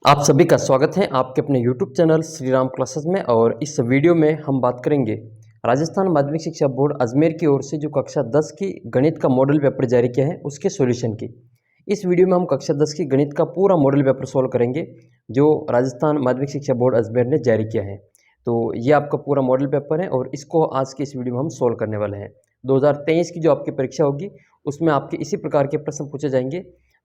आप सभी का स्वागत है आपके अपने YouTube channel Shri Ram classes में। और इस वीडियो में हम बात करेंगे राजस्थान माध्यमिक शिक्षा बोर्ड अजमेर की ओर से जो कक्षा 10 की गणित का मॉडल पेपर जारी किया है उसके सॉल्यूशन की। इस वीडियो में हम कक्षा 10 की गणित का पूरा मॉडल पेपर सॉल्व करेंगे जो राजस्थान माध्यमिक शिक्षा बोर्ड अजमेर ने जारी किया है। तो ये आपका पूरा मॉडल पेपर है और इसको आज के इस वीडियो में हम सॉल्व करने वाले हैं। 2023 की जो आपकी परीक्षा होगी उसमें आपके इसी प्रकार के प्रश्न पूछे जाएंगे।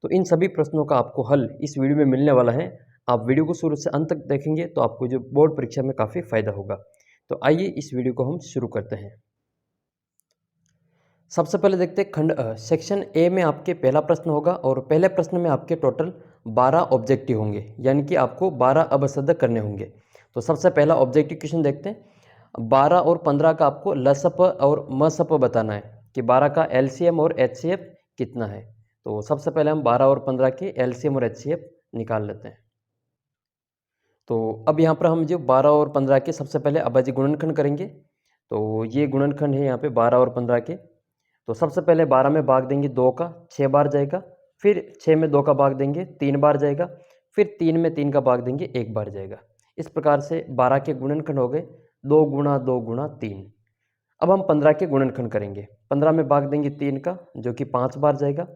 तो इन सभी प्रश्नों का आपको हल इस वीडियो में मिलने वाला है। आप वीडियो को शुरू से अंत तक देखेंगे तो आपको जो बोर्ड परीक्षा में काफ़ी फायदा होगा। तो आइए इस वीडियो को हम शुरू करते हैं। सबसे पहले देखते हैं खंड सेक्शन ए में आपके पहला प्रश्न होगा और पहले प्रश्न में आपके टोटल 12 ऑब्जेक्टिव होंगे, यानी कि आपको 12 अबसद करने होंगे। तो सबसे पहला ऑब्जेक्टिव क्वेश्चन देखते हैं। 12 और 15 का आपको लसप और मसप बताना है कि 12 का एलसीएम और एचसीएफ कितना है। तो सबसे पहले हम 12 और 15 के एलसीएम और एचसीएफ निकाल लेते हैं। तो अब यहाँ पर हम जो 12 और 15 के सबसे पहले अभाज्य गुणनखंड करेंगे। तो ये गुणनखंड है यहाँ पे 12 और 15 के। तो सबसे पहले 12 में भाग देंगे 2 का 6 बार जाएगा, फिर 6 में 2 का भाग देंगे 3 बार जाएगा, फिर 3 में 3 का भाग देंगे 1 बार जाएगा। इस प्रकार से 12 के गुणनखंड हो गए 2 गुणा 2 गुणा 3। अब हम 15 के गुणनखंड करेंगे। 15 में भाग देंगे 3 का जो कि 5 बार जाएगा,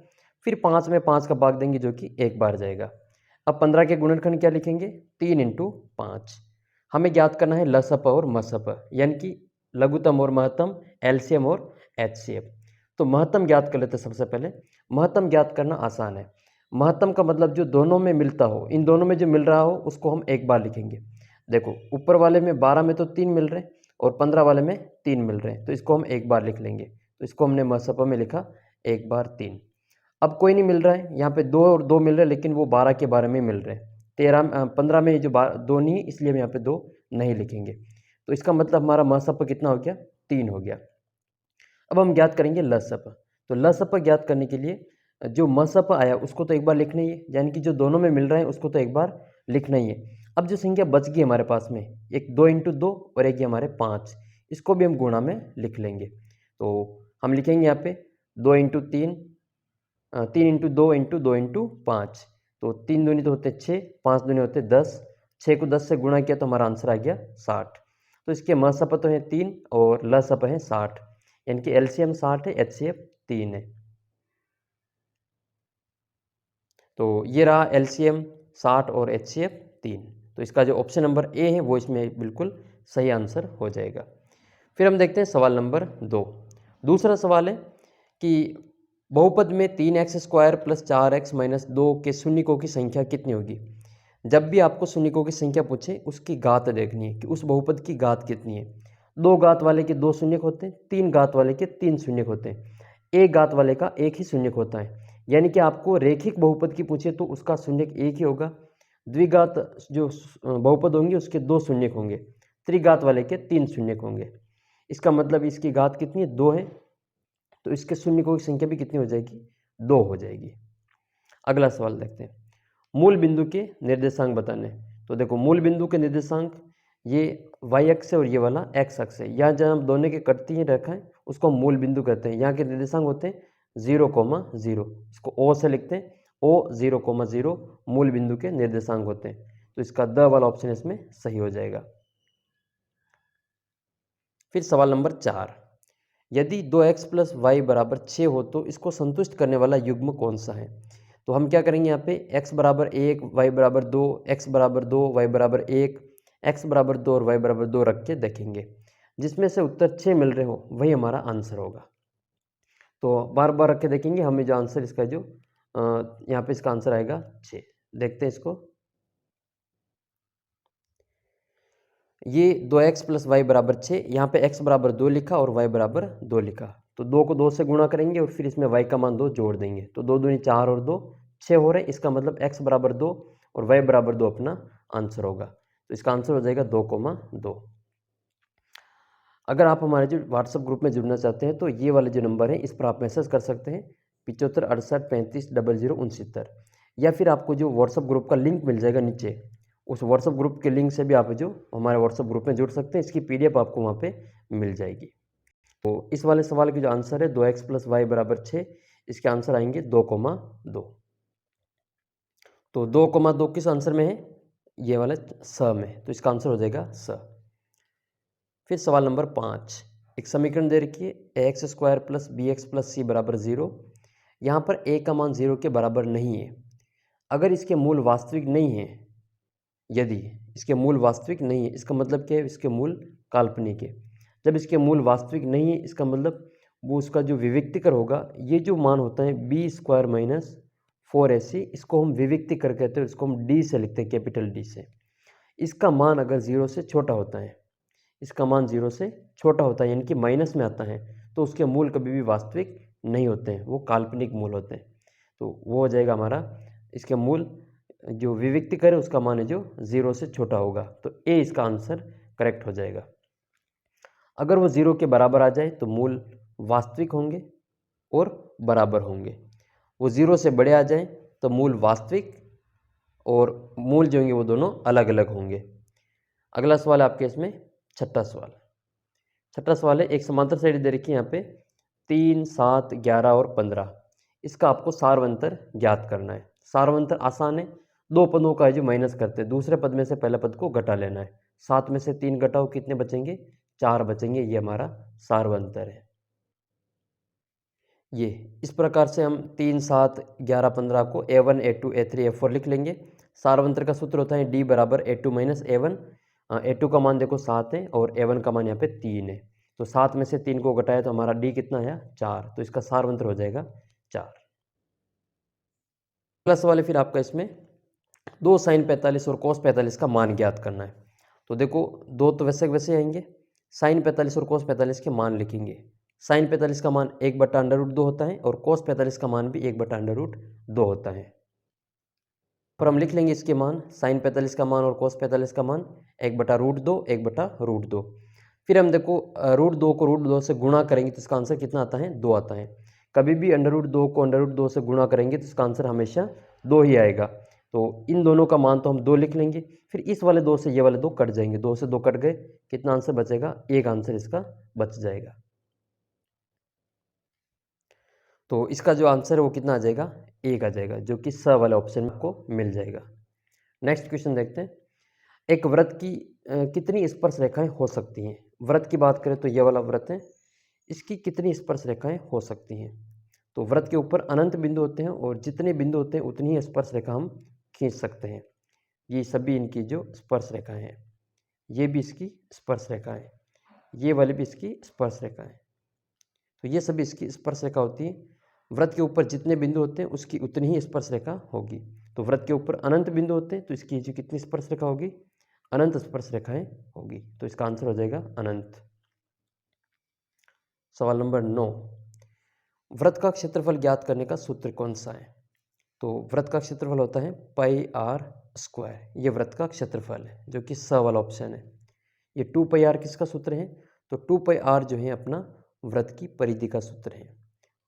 फिर 5 में 5 का भाग देंगे जो कि 1 बार जाएगा। अब 15 के गुणनखंड क्या लिखेंगे 3 इंटू 5। हमें ज्ञात करना है लसप और मसप, यानी कि लघुत्तम और महत्तम, एलसीएम और एचसीएफ। तो महत्तम ज्ञात कर लेते हैं। सबसे पहले महत्तम ज्ञात करना आसान है। महत्तम का मतलब जो दोनों में मिलता हो, इन दोनों में जो मिल रहा हो उसको हम एक बार लिखेंगे। देखो ऊपर वाले में 12 में तो 3 मिल रहे हैं और 15 वाले में 3 मिल रहे हैं, तो इसको हम एक बार लिख लेंगे। तो इसको हमने मसप में लिखा 1 बार 3। अब कोई नहीं मिल रहा है, यहाँ पे 2 और 2 मिल रहे हैं लेकिन वो 12 के बारे में मिल रहे हैं। 15 में जो 2 नहीं है इसलिए हम यहाँ पे 2 नहीं लिखेंगे। तो इसका मतलब हमारा मसप कितना हो गया 3 हो गया। अब हम ज्ञात करेंगे लसप। तो लसप ज्ञात करने के लिए जो मसप आया उसको तो एक बार लिखना ही है, यानी कि जो दोनों में मिल रहा है उसको तो एक बार लिखना ही है। अब जो संख्या बच गई हमारे पास में, एक 2 इंटू 2 और एक ये हमारे 5, इसको भी हम गुणा में लिख लेंगे। तो हम लिखेंगे यहाँ पे 2 इंटू 3, 3 इंटू 2 इंटू 2 इंटू 5। तो 3 दूनी तो होते 6, 5 दूनी होते 10, 6 को 10 से गुणा किया तो हमारा आंसर आ गया 60। तो इसके मसप तो है 3 और लसप है 60, यानी कि एलसीएम 60 है, एचसीएफ 3 है। तो ये रहा एलसीएम 60 और एचसीएफ 3। तो इसका जो ऑप्शन नंबर ए है वो इसमें बिल्कुल सही आंसर हो जाएगा। फिर हम देखते हैं सवाल नंबर 2। दूसरा सवाल है कि बहुपद में 3x² + 4x - 2 के शून्यकों की संख्या कितनी होगी। जब भी आपको शून्यकों की संख्या पूछे उसकी घात देखनी है कि उस बहुपद की घात कितनी है। 2 घात वाले के 2 शून्यक होते हैं, 3 घात वाले के 3 शून्यक होते हैं, 1 घात वाले का 1 ही शून्यक होता है। यानी कि आपको रेखिक बहुपद की पूछे तो उसका शून्यक 1 ही होगा। द्विघात जो बहुपद होंगे उसके 2 शून्यक होंगे, त्रिघात वाले के 3 शून्यक होंगे। इसका मतलब इसकी घात कितनी है 2 है, तो इसके शून्यकों की संख्या भी कितनी हो जाएगी 2 हो जाएगी। अगला सवाल देखते हैं। मूल बिंदु के निर्देशांक बताने। तो देखो मूल बिंदु के निर्देशांक ये y अक्ष है और ये वाला x अक्ष है। यहाँ जहाँ हम दोनों के कटती हैं रेखा है उसको हम मूल बिंदु कहते हैं। यहाँ के निर्देशांक होते हैं 0,0, इसको O से लिखते हैं। O 0,0 मूल बिंदु के निर्देशांक होते हैं। तो इसका द वाला ऑप्शन इसमें सही हो जाएगा। फिर सवाल नंबर 4, यदि 2x + y = 6 हो तो इसको संतुष्ट करने वाला युग्म कौन सा है। तो हम क्या करेंगे यहाँ पे x = 1, y = 2, x = 2, y = 1, x = 2 और y = 2 रख के देखेंगे। जिसमें से उत्तर 6 मिल रहे हो वही हमारा आंसर होगा। तो बार बार रख के देखेंगे, हमें जो आंसर इसका जो यहाँ पे इसका आंसर आएगा 6। देखते हैं इसको। ये 2x + y = 6, यहाँ पे x = 2 लिखा और y = 2 लिखा। तो 2 को 2 से गुणा करेंगे और फिर इसमें y का मान 2 जोड़ देंगे। तो 2 दूनी 4 और 2 6 हो रहे हैं। इसका मतलब x = 2 और y = 2 अपना आंसर होगा। तो इसका आंसर हो जाएगा 2,2। अगर आप हमारे जो व्हाट्सएप ग्रुप में जुड़ना चाहते हैं तो ये वाले जो नंबर है इस पर आप मैसेज कर सकते हैं 75 68 35 00 69, या फिर आपको जो व्हाट्सएप ग्रुप का लिंक मिल जाएगा नीचे, उस व्हाट्सएप ग्रुप के लिंक से भी आप जो हमारे व्हाट्सएप ग्रुप में जुड़ सकते हैं। इसकी PDF आपको वहाँ पे मिल जाएगी। तो इस वाले सवाल के जो आंसर है 2x + y = 6, इसके आंसर आएंगे 2,2। तो 2,2 किस आंसर में है ये वाला स में, तो इसका आंसर हो जाएगा स। फिर सवाल नंबर 5, एक समीकरण दे रखी है X square plus B X plus C बराबर 0। यहाँ पर ए का मान 0 के बराबर नहीं है। अगर इसके मूल वास्तविक नहीं है, यदि इसके मूल वास्तविक नहीं है, इसका मतलब क्या है, इसके मूल काल्पनिक है। जब इसके मूल वास्तविक नहीं है, इसका मतलब वो उसका जो विविक्तिकर होगा, ये जो मान होता है बी स्क्वायर माइनस 4ac, इसको हम विविक्तिकर कहते हैं, इसको हम डी से लिखते हैं, कैपिटल डी से। इसका मान अगर 0 से छोटा होता है, इसका मान 0 से छोटा होता है यानी कि माइनस में आता है, तो उसके मूल कभी भी वास्तविक नहीं होते हैं, वो काल्पनिक मूल होते हैं। तो वो हो जाएगा हमारा, इसके मूल जो विविक्तिकर है उसका मान है जो 0 से छोटा होगा, तो ए इसका आंसर करेक्ट हो जाएगा। अगर वो 0 के बराबर आ जाए तो मूल वास्तविक होंगे और बराबर होंगे। वो 0 से बड़े आ जाएं तो मूल वास्तविक और मूल जो होंगे वो दोनों अलग अलग होंगे। अगला सवाल आपके इसमें छठा सवाल है, एक समांतर साइड दे रखी है यहाँ पे 3, 7, 11 और 15। इसका आपको सारवंतर ज्ञात करना है। सारवंतर आसान है, दो पदों का है जो माइनस करते हैं, दूसरे पद में से पहले पद को घटा लेना है। 7 में से 3 घटाओ, कितने बचेंगे, 4 बचेंगे। ये हमारा सारवंतर है। ये इस प्रकार से हम 3, 7, 11, 15 को a1, a2, a3, a4 लिख लेंगे। सारवंतर का सूत्र होता है d बराबर a2 माइनस a1। a2 का मान देखो 7 है और a1 का मान यहाँ पे 3 है, तो 7 में से 3 को घटाया तो हमारा d कितना आया, 4, तो इसका सारवंतर हो जाएगा 4। अगला सवाल है फिर आपका इसमें 2 sin 45 और cos 45 का मान ज्ञात करना है। तो देखो दो तो वैसे वैसे आएंगे, sin 45 और cos 45 के मान लिखेंगे। sin 45 का मान 1/√2 होता है और cos 45 का मान भी 1/√2 होता है। पर हम लिख लेंगे इसके मान, sin 45 का मान और cos 45 का मान 1/√2, 1/√2। फिर हम देखो √2 को √2 से गुणा करेंगे तो इसका आंसर कितना आता है, 2 आता है। कभी भी √2 को √2 से गुणा करेंगे तो इसका आंसर हमेशा 2 ही आएगा। तो इन दोनों का मान तो हम 2 लिख लेंगे। फिर इस वाले 2 से ये वाले 2 कट जाएंगे, 2 से 2 कट गए, कितना आंसर बचेगा, एक आंसर इसका बच जाएगा। तो इसका जो आंसर है वो कितना आ जाएगा, एक आ जाएगा, जो कि स वाले ऑप्शन में आपको मिल जाएगा। नेक्स्ट क्वेश्चन देखते हैं, एक वृत्त की कितनी स्पर्श रेखाएं हो सकती हैं। वृत्त की बात करें तो ये वाला वृत्त है, इसकी कितनी स्पर्श रेखाएं हो सकती हैं। तो वृत्त के ऊपर अनंत बिंदु होते हैं और जितने बिंदु होते हैं उतनी ही स्पर्श रेखा हम खींच सकते हैं। ये सभी इनकी जो स्पर्श रेखाएं हैं, ये भी इसकी स्पर्श रेखा है, ये वाली भी इसकी स्पर्श रेखा है, तो ये सभी इसकी स्पर्श रेखा होती है। वृत्त के ऊपर जितने बिंदु होते हैं उसकी उतनी ही स्पर्श रेखा होगी। तो वृत्त के ऊपर अनंत बिंदु होते हैं तो इसकी जो कितनी स्पर्श रेखा होगी, अनंत स्पर्श रेखाएं होगी, तो इसका आंसर हो जाएगा अनंत। सवाल नंबर 9, वृत्त का क्षेत्रफल ज्ञात करने का सूत्र कौन सा है। तो वृत्त का क्षेत्रफल होता है πr²। ये वृत्त का क्षेत्रफल है, जो कि स वाला ऑप्शन है। ये 2πr किसका सूत्र है, तो 2πr जो है अपना वृत्त की परिधि का सूत्र है।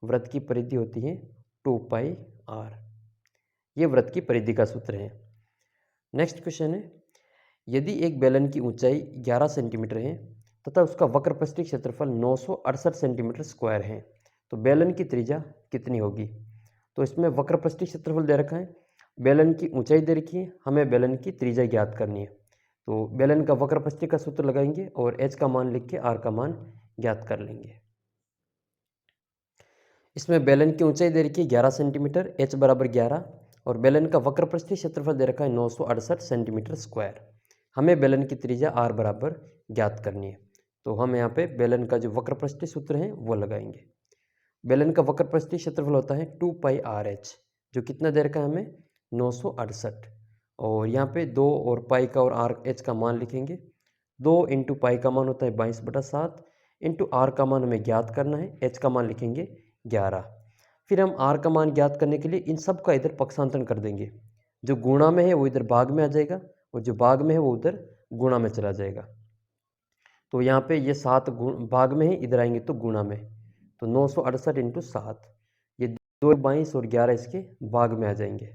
वृत्त की परिधि होती है 2πr, ये वृत्त की परिधि का सूत्र है। नेक्स्ट क्वेश्चन है, यदि एक बेलन की ऊंचाई 11 सेंटीमीटर है तथा उसका वक्रपृष्ठीय क्षेत्रफल 968 सेंटीमीटर स्क्वायर है, तो बेलन की त्रिज्या कितनी होगी। तो इसमें वक्रपृष्ठीय क्षेत्रफल दे रखा है, बेलन की ऊंचाई दे रखी है, हमें बेलन की त्रिज्या ज्ञात करनी है। तो बेलन का वक्रपृष्ठीय का सूत्र लगाएंगे और h का मान लिख के r का मान ज्ञात कर लेंगे। इसमें बेलन की ऊंचाई दे रखी है 11 सेंटीमीटर, h बराबर 11, और बेलन का वक्रपृष्ठीय क्षेत्रफल दे रखा है 968 सेंटीमीटर स्क्वायर। हमें बेलन की त्रिज्या r बराबर ज्ञात करनी है, तो हम यहाँ पे बेलन का जो वक्रपृष्ठीय सूत्र है वो लगाएंगे। बेलन का वक्रपृष्ठीय क्षेत्रफल होता है 2πrh, जो कितना दे रखा है हमें, 968, और यहाँ पे 2 और पाई का और RH का मान लिखेंगे। 2 इंटू पाई का मान होता है 22/7, इंटू r का मान हमें ज्ञात करना है, h का मान लिखेंगे 11। फिर हम r का मान ज्ञात करने के लिए इन सब का इधर पक्षांतरण कर देंगे। जो गुणा में है वो इधर भाग में आ जाएगा और जो भाग में है वो उधर गुणा में चला जाएगा। तो यहाँ पे ये 7 भाग में है, इधर आएंगे तो गुणा में, तो 968 इंटू 7, ये 2 22 और 11 इसके भाग में आ जाएंगे।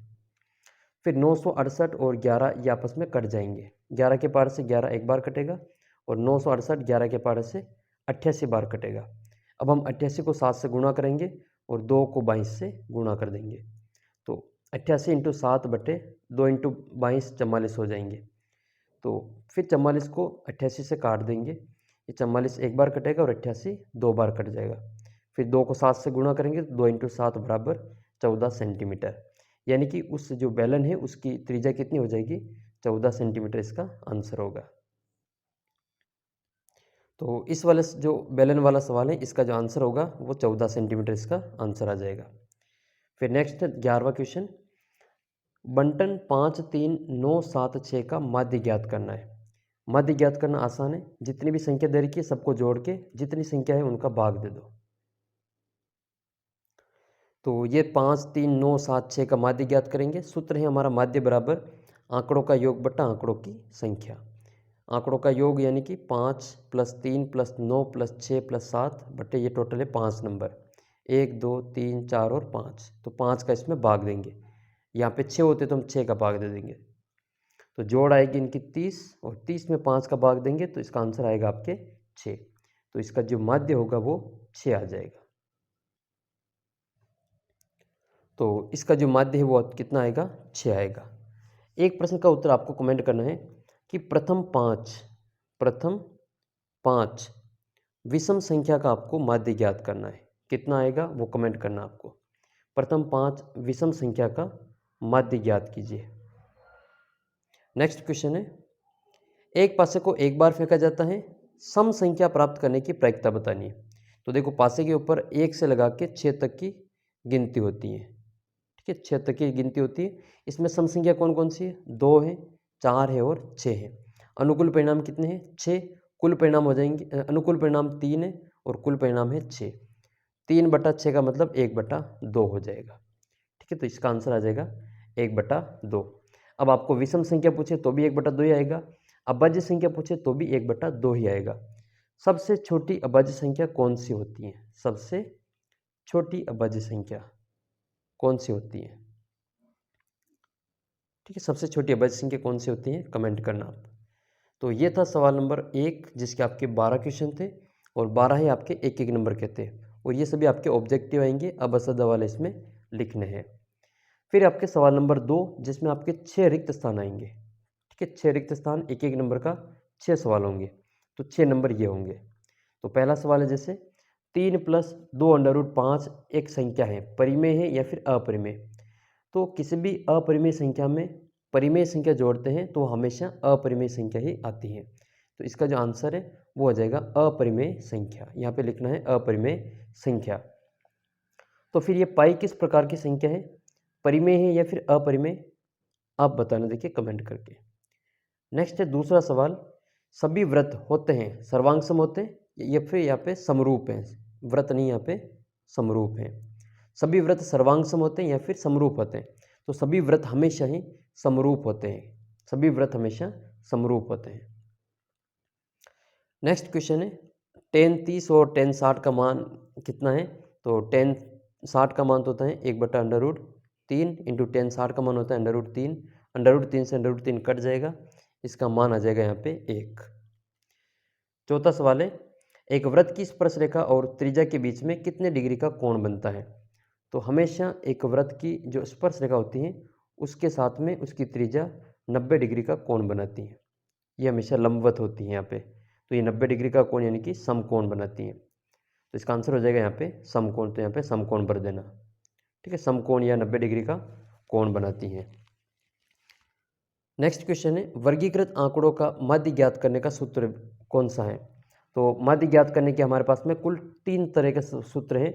फिर 968 और 11 ये आपस में कट जाएंगे, 11 के पार से 11 एक बार कटेगा और 968 11 के पार से 88 बार कटेगा। अब हम 88 को 7 से गुणा करेंगे और 2 को 22 से गुणा कर देंगे, तो 88 इंटू 7 बटे 2 इंटू 22 44 हो जाएंगे। तो फिर 44 को 88 से काट देंगे, ये 44 एक बार कटेगा और 88 दो बार कट जाएगा। फिर 2 को 7 से गुणा करेंगे तो 2 इंटू 7 बराबर 14 सेंटीमीटर, यानी कि उस जो बेलन है उसकी त्रिज्या कितनी हो जाएगी, 14 सेंटीमीटर इसका आंसर होगा। तो इस वाले जो बेलन वाला सवाल है इसका जो आंसर होगा वो 14 सेंटीमीटर इसका आंसर आ जाएगा। फिर नेक्स्ट 11वां क्वेश्चन, बंटन 5 3 9 7 6 का माध्य ज्ञात करना है। माध्य ज्ञात करना आसान है, जितनी भी संख्या दे रखी है सबको जोड़ के जितनी संख्या है उनका भाग दे दो। तो ये 5 3 9 7 6 का माध्य ज्ञात करेंगे। सूत्र है हमारा माध्य बराबर आंकड़ों का योग बटा आंकड़ों की संख्या। आंकड़ों का योग यानी कि 5 + 3 + 9 + 6 + 7 बटे ये टोटल है 5 नंबर, 1 2 3 4 और 5, तो 5 का इसमें भाग देंगे। यहाँ पे 6 होते तो हम 6 का भाग दे देंगे, तो जोड़ आएगी इनकी 30 और 30 में 5 का भाग देंगे तो इसका आंसर आएगा आपके 6। तो इसका जो माध्य होगा वो 6 आ जाएगा। तो इसका जो माध्य है वो कितना आएगा, 6 आएगा। एक प्रश्न का उत्तर आपको कमेंट करना है कि प्रथम पाँच विषम संख्या का आपको माध्य ज्ञात करना है। कितना आएगा वो कमेंट करना आपको। प्रथम 5 विषम संख्या का माध्य ज्ञात कीजिए। नेक्स्ट क्वेश्चन है, एक पासे को एक बार फेंका जाता है, सम संख्या प्राप्त करने की प्रायिकता बतानी है। तो देखो पासे के ऊपर 1 से लगा के 6 तक की गिनती होती है, ठीक है, 6 तक की गिनती होती है। इसमें सम संख्या कौन कौन सी है, 2 है, 4 है और 6 है। अनुकूल परिणाम कितने हैं, 6। कुल परिणाम हो जाएंगे, अनुकूल परिणाम 3 है और कुल परिणाम है 6। 3/6 का मतलब 1/2 हो जाएगा, ठीक है। तो इसका आंसर आ जाएगा 1/2। अब आपको विषम संख्या पूछे तो भी 1/2 ही आएगा, अभाज्य संख्या पूछे तो भी 1/2 ही आएगा। सबसे छोटी अभाज्य संख्या कौन सी होती है, सबसे छोटी अभाज्य संख्या कौन सी होती है, ठीक है। सबसे छोटी अभाज्य संख्या कौन सी होती है, कमेंट करना आप। तो ये था सवाल नंबर 1 जिसके आपके 12 क्वेश्चन थे और 12 ही आपके एक नंबर के थे और ये सभी आपके ऑब्जेक्टिव आएंगे, अब असद वाले इसमें लिखने हैं। फिर आपके सवाल नंबर 2 जिसमें आपके 6 रिक्त स्थान आएंगे, ठीक है। 6 रिक्त स्थान एक नंबर का 6 सवाल होंगे, तो 6 नंबर ये होंगे। तो पहला सवाल है जैसे 3 + 2√5 एक संख्या है, परिमेय है या फिर अपरिमेय। तो किसी भी अपरिमेय संख्या में परिमेय संख्या जोड़ते हैं तो हमेशा अपरिमेय संख्या ही आती है। तो इसका जो आंसर है वो हो जाएगा अपरिमेय संख्या, यहाँ पे लिखना है अपरिमेय संख्या। तो फिर ये पाई किस प्रकार की संख्या है, परिमेय है या फिर अपरिमेय, आप बताना देखिए कमेंट करके। नेक्स्ट है दूसरा सवाल, सभी व्रत होते हैं सर्वांग सम होते हैं या फिर यहाँ पे समरूप हैं, व्रत नहीं यहाँ पे समरूप हैं। सभी व्रत सर्वांग सम होते हैं या फिर समरूप होते हैं, तो सभी व्रत हमेशा ही समरूप होते हैं, सभी व्रत हमेशा समरूप होते हैं। नेक्स्ट क्वेश्चन है tan 30 और tan 60 का मान कितना है। तो tan 60 का मान तो होता है 1/√3 इंटू tan 60 का मान होता है √3, √3 से √3 कट जाएगा, इसका मान आ जाएगा यहाँ पे 1। चौथा सवाल है, एक वृत्त की स्पर्श रेखा और त्रिज्या के बीच में कितने डिग्री का कोण बनता है। तो हमेशा एक वृत्त की जो स्पर्श रेखा होती है उसके साथ में उसकी त्रिज्या 90 डिग्री का कोण बनाती है, ये हमेशा लंबवत होती है यहाँ पे। तो ये 90 डिग्री का कोण यानी कि समकोण बनाती है, तो इसका आंसर हो जाएगा यहाँ पे समकोण। तो यहाँ पे समकोण भर देना, ठीक है, समकोण या 90 डिग्री का कोण बनाती है। नेक्स्ट क्वेश्चन है, वर्गीकृत आंकड़ों का माध्य ज्ञात करने का सूत्र कौन सा है। तो माध्य ज्ञात करने के हमारे पास में कुल 3 तरह के सूत्र हैं।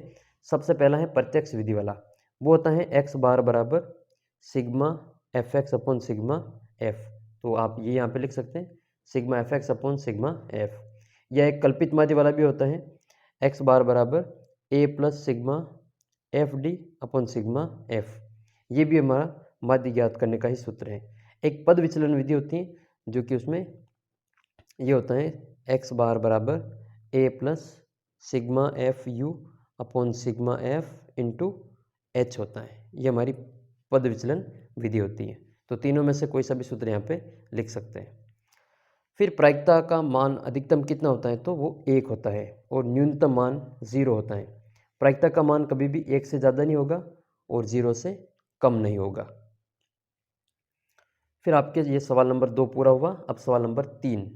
सबसे पहला है प्रत्यक्ष विधि वाला, वो होता है x बार बराबर sigma fx upon sigma f। तो आप ये यहाँ पे लिख सकते हैं sigma fx upon sigma f। या एक कल्पित माध्य वाला भी होता है x बार बराबर a plus sigma fd upon sigma f। ये भी हमारा माध्य ज्ञात करने का ही सूत्र है। एक पद विचलन विधि होती है जो कि उसमें ये होता है x बार बराबर a plus sigma F you upon sigma F into H होता है, ये हमारी पद विचलन विधि होती है। तो तीनों में से कोई सा भी सूत्र यहाँ पे लिख सकते हैं। फिर प्रायिकता का मान अधिकतम कितना होता है, तो वो 1 होता है और न्यूनतम मान 0 होता है। प्रायिकता का मान कभी भी 1 से ज़्यादा नहीं होगा और 0 से कम नहीं होगा। फिर आपके ये सवाल नंबर 2 पूरा हुआ। अब सवाल नंबर 3।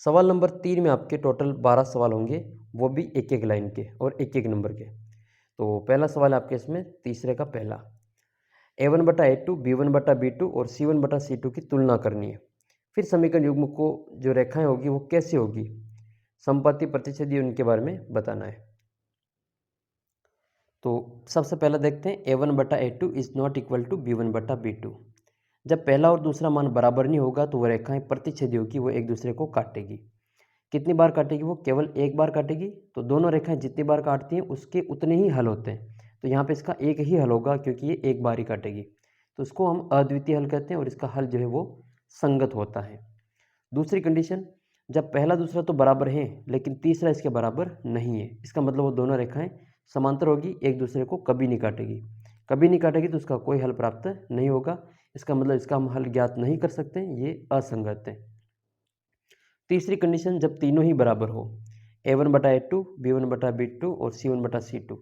सवाल नंबर 3 में आपके टोटल 12 सवाल होंगे, वो भी एक एक लाइन के और एक एक नंबर के। तो पहला सवाल है आपके इसमें तीसरे का पहला, A1/A2 B1/B2 और C1/C2 की तुलना करनी है। फिर समीकरण युग्म को जो रेखाएं होगी वो कैसी होगी, समपाती प्रतिच्छेदी, उनके बारे में बताना है। तो सबसे पहला देखते हैं A1/A2 is not equal to B1/B2। जब पहला और दूसरा मान बराबर नहीं होगा तो वह रेखाएं प्रतिच्छेदी होगी, वो एक दूसरे को काटेगी। कितनी बार काटेगी? वो केवल एक बार काटेगी। तो दोनों रेखाएं जितनी बार काटती हैं उसके उतने ही हल होते हैं। तो यहाँ पे इसका एक ही हल होगा क्योंकि ये एक बार ही काटेगी, तो इसको हम अद्वितीय हल कहते हैं और इसका हल जो है वो संगत होता है। दूसरी कंडीशन, जब पहला दूसरा तो बराबर है लेकिन तीसरा इसके बराबर नहीं है, इसका मतलब वो दोनों रेखाएं समांतर होगी, एक दूसरे को कभी नहीं काटेगी। कभी नहीं काटेगी तो उसका कोई हल प्राप्त नहीं होगा, इसका मतलब इसका हम हल ज्ञात नहीं कर सकते, ये असंगत है। तीसरी कंडीशन, जब तीनों ही बराबर हो, A1/A2 B1/B2 और C1/C2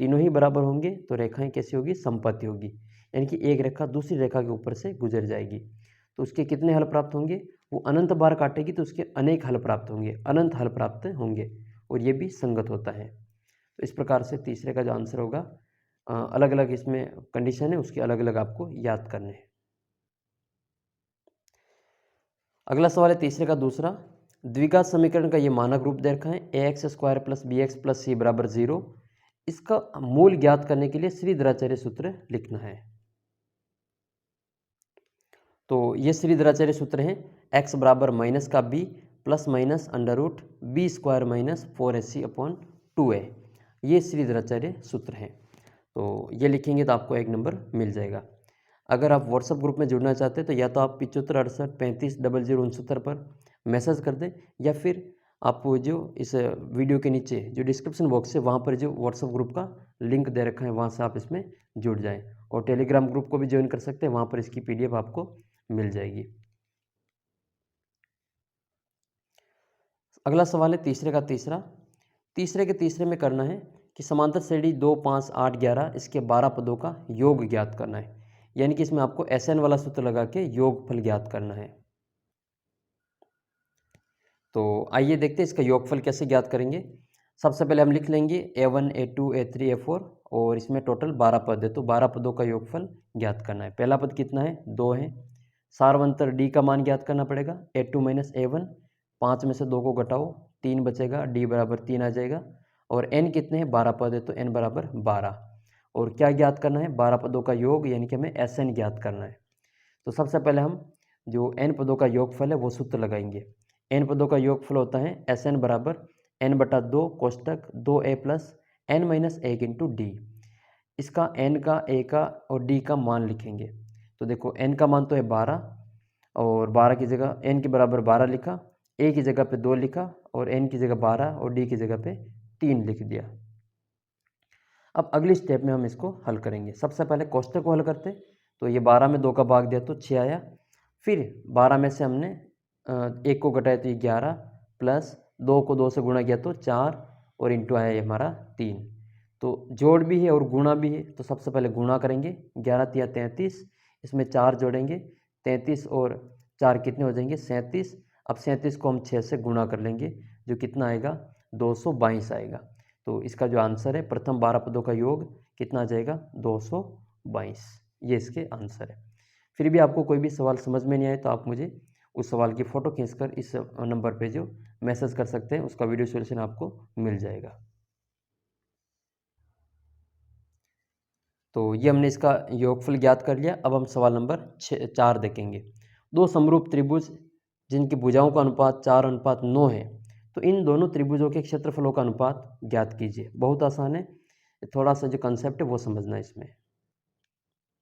तीनों ही बराबर होंगे तो रेखाएं कैसी होगी? समपाती होगी, यानी कि एक रेखा दूसरी रेखा के ऊपर से गुजर जाएगी। तो उसके कितने हल प्राप्त होंगे? वो अनंत बार काटेगी तो उसके अनेक हल प्राप्त होंगे, अनंत हल प्राप्त होंगे, और ये भी संगत होता है। तो इस प्रकार से तीसरे का जो आंसर होगा, अलग अलग इसमें कंडीशन है, उसके अलग अलग आपको याद करने हैं। अगला सवाल है तीसरे का दूसरा, द्विघात समीकरण का ये मानक रूप दे रखा है ax² + bx + c = 0। इसका मूल ज्ञात करने के लिए श्रीधराचार्य सूत्र लिखना है। तो ये श्रीधराचार्य सूत्र है, x बराबर माइनस का b plus minus √b² - 4ac/2a। ये श्रीधराचार्य सूत्र है। तो ये लिखेंगे तो आपको 1 नंबर मिल जाएगा। अगर आप व्हाट्सएप ग्रुप में जुड़ना चाहते हैं तो या तो आप 75 68 35 0069 पर मैसेज कर दें, या फिर आप जो इस वीडियो के नीचे जो डिस्क्रिप्शन बॉक्स है वहाँ पर जो व्हाट्सएप ग्रुप का लिंक दे रखा है, वहाँ से आप इसमें जुड़ जाएं। और टेलीग्राम ग्रुप को भी ज्वाइन कर सकते हैं, वहाँ पर इसकी PDF आपको मिल जाएगी। अगला सवाल है तीसरे का तीसरा। तीसरे के तीसरे में करना है कि समांतर श्रेणी 2 5 8 11 इसके 12 पदों का योग ज्ञात करना है, यानी कि इसमें आपको SN वाला सूत्र लगा के योगफल ज्ञात करना है। तो आइए देखते हैं इसका योगफल कैसे ज्ञात करेंगे। सबसे पहले हम लिख लेंगे A1 A2 A3 A4 और इसमें टोटल 12 पद है, तो 12 पदों का योगफल ज्ञात करना है। पहला पद कितना है? 2 है। सारवंतर D का मान ज्ञात करना पड़ेगा, A2 - A1। 5 में से 2 को घटाओ, 3 बचेगा, D बराबर 3 आ जाएगा। और N कितने हैं? 12 पद है, तो N बराबर 12। और क्या ज्ञात करना है? 12 पदों का योग, यानी कि हमें SN ज्ञात करना है। तो सबसे पहले हम जो n पदों का योगफल है वो सूत्र लगाएंगे। n पदों का योगफल होता है SN बराबर n/2 कोष्टक 2a plus n - 1 into D. इसका n का, a का और d का मान लिखेंगे। तो देखो n का मान तो है 12, और 12 की जगह n के बराबर 12 लिखा, a की जगह पे 2 लिखा, और n की जगह 12 और d की जगह पे 3 लिख दिया। अब अगली स्टेप में हम इसको हल करेंगे। सबसे पहले कोष्टक को हल करते, तो ये 12 में 2 का भाग दिया तो 6 आया। फिर 12 में से हमने 1 को घटाया तो ये 11, प्लस 2 को 2 से गुणा किया तो 4, और इंटू आया ये हमारा 3। तो जोड़ भी है और गुणा भी है, तो सबसे पहले गुणा करेंगे। 11 तिया 33, इसमें 4 जोड़ेंगे, 33 और 4 कितने हो जाएंगे? 37। अब 37 को हम 6 से गुणा कर लेंगे, जो कितना आएगा? 222 आएगा। तो इसका जो आंसर है, प्रथम 12 पदों का योग कितना आ जाएगा? 222। ये इसके आंसर है। फिर भी आपको कोई भी सवाल समझ में नहीं आए तो आप मुझे उस सवाल की फ़ोटो खींचकर इस नंबर पे जो मैसेज कर सकते हैं, उसका वीडियो सॉल्यूशन आपको मिल जाएगा। तो ये हमने इसका योगफल ज्ञात कर लिया। अब हम सवाल नंबर 4 देखेंगे। दो समरूप त्रिभुज जिनकी भुजाओं का अनुपात 4:9 है, तो इन दोनों त्रिभुजों के क्षेत्रफलों का अनुपात ज्ञात कीजिए। बहुत आसान है, थोड़ा सा जो कंसेप्ट है वो समझना है इसमें।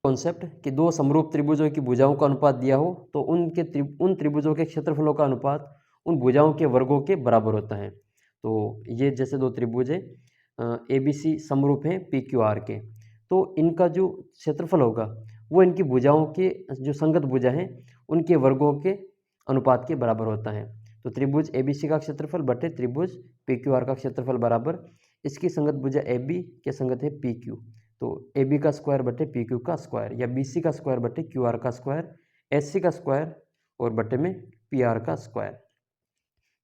कॉन्सेप्ट कि दो समरूप त्रिभुजों की भुजाओं का अनुपात दिया हो तो उन त्रिभुजों के क्षेत्रफलों का अनुपात उन भुजाओं के वर्गों के बराबर होता है। तो ये जैसे दो त्रिभुज है, ABC समरूप हैं PQR के, तो इनका जो क्षेत्रफल होगा वो इनकी भुजाओं के जो संगत भुजा हैं उनके वर्गों के अनुपात के बराबर होता है। तो त्रिभुज ABC का क्षेत्रफल बटे त्रिभुज PQR का क्षेत्रफल बराबर इसकी संगत भुजा AB के संगत है PQ, तो ए बी का स्क्वायर बटे पी क्यू का स्क्वायर, या बी सी का स्क्वायर बटे क्यू आर का स्क्वायर, एस सी का स्क्वायर और बटे में पी आर का स्क्वायर।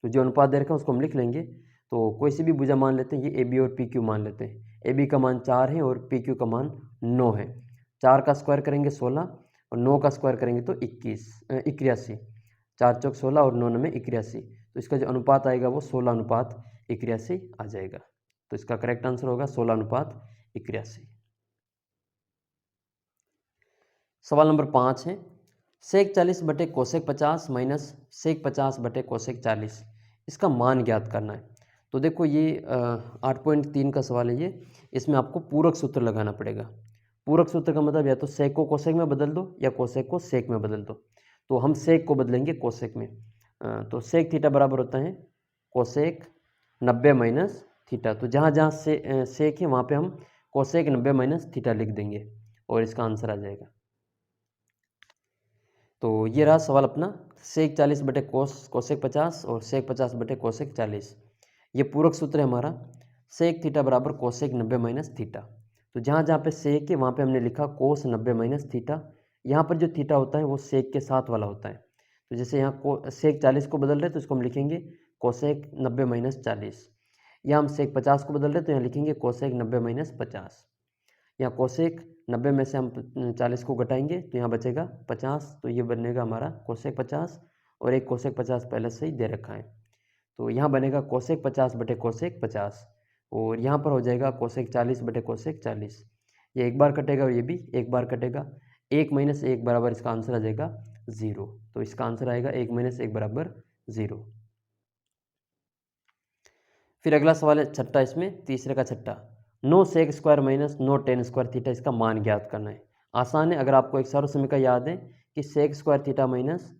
तो जो अनुपात दे रखा है उसको हम लिख लेंगे। तो कोई सी भी भुजा मान लेते हैं, ये ए बी और पी क्यू मान लेते हैं। ए बी का मान 4 है और पी क्यू का मान 9 है। 4 का स्क्वायर करेंगे 16 और 9 का स्क्वायर करेंगे तो 81। 4 चौक 16 और 9 में 81। तो इसका जो अनुपात आएगा वो 16:81 आ जाएगा। तो इसका करेक्ट आंसर होगा 16:81। सवाल नंबर 5 है, सेक 40 बटे कोसेक 50 माइनस सेक 50 बटे कोसेक 40, इसका मान ज्ञात करना है। तो देखो ये 8.3 का सवाल है ये। इसमें आपको पूरक सूत्र लगाना पड़ेगा। पूरक सूत्र का मतलब या तो सेक को कोसेक में बदल दो या कोसेक को सेक में बदल दो। तो हम सेक को बदलेंगे कोसेक में। तो सेक थीटा बराबर होता है कोसेक 90 माइनस थीटा। तो जहाँ जहाँ सेक है वहाँ पे हम कोसेक 90 माइनस थीटा लिख देंगे और इसका आंसर आ जाएगा। तो ये रहा सवाल अपना, सेक 40 बटे कोसेक 50 और सेक 50 बटे कोसेक 40। ये पूरक सूत्र है हमारा, सेक थीटा बराबर कोसेक 90 माइनस थीटा। तो जहाँ जहाँ पे सेक है वहाँ पे हमने लिखा कोस 90 माइनस थीटा। यहाँ पर जो थीटा होता है वो सेक के साथ वाला होता है। तो जैसे यहाँ को सेक 40 को बदल रहे तो इसको हम लिखेंगे कोसेक 90 माइनस 40। यहाँ हम सेक 50 को बदल रहे तो यहाँ लिखेंगे कोसेक 90 माइनस 50। यहाँ कोसेक 90 में से हम 40 को घटाएंगे तो यहाँ बचेगा 50। तो ये बनेगा हमारा कोसेक 50 और एक कोसेक 50 पहले से ही दे रखा है। तो यहाँ बनेगा कोसेक 50 बटे कोसेक 50 और यहाँ पर हो जाएगा कोसेक 40 बटे कोसेक 40। ये एक बार कटेगा और ये भी एक बार कटेगा। 1 माइनस 1 बराबर इसका आंसर आ जाएगा 0। तो इसका आंसर आएगा 1 माइनस 1 बराबर 0। फिर अगला सवाल है छठा, इसमें तीसरे का छठा, 9 sec square minus 9 tan square theta, इसका मान ज्ञात करना है। आसान है, अगर आपको एक सर्व समीकरण याद है कि sec square theta minus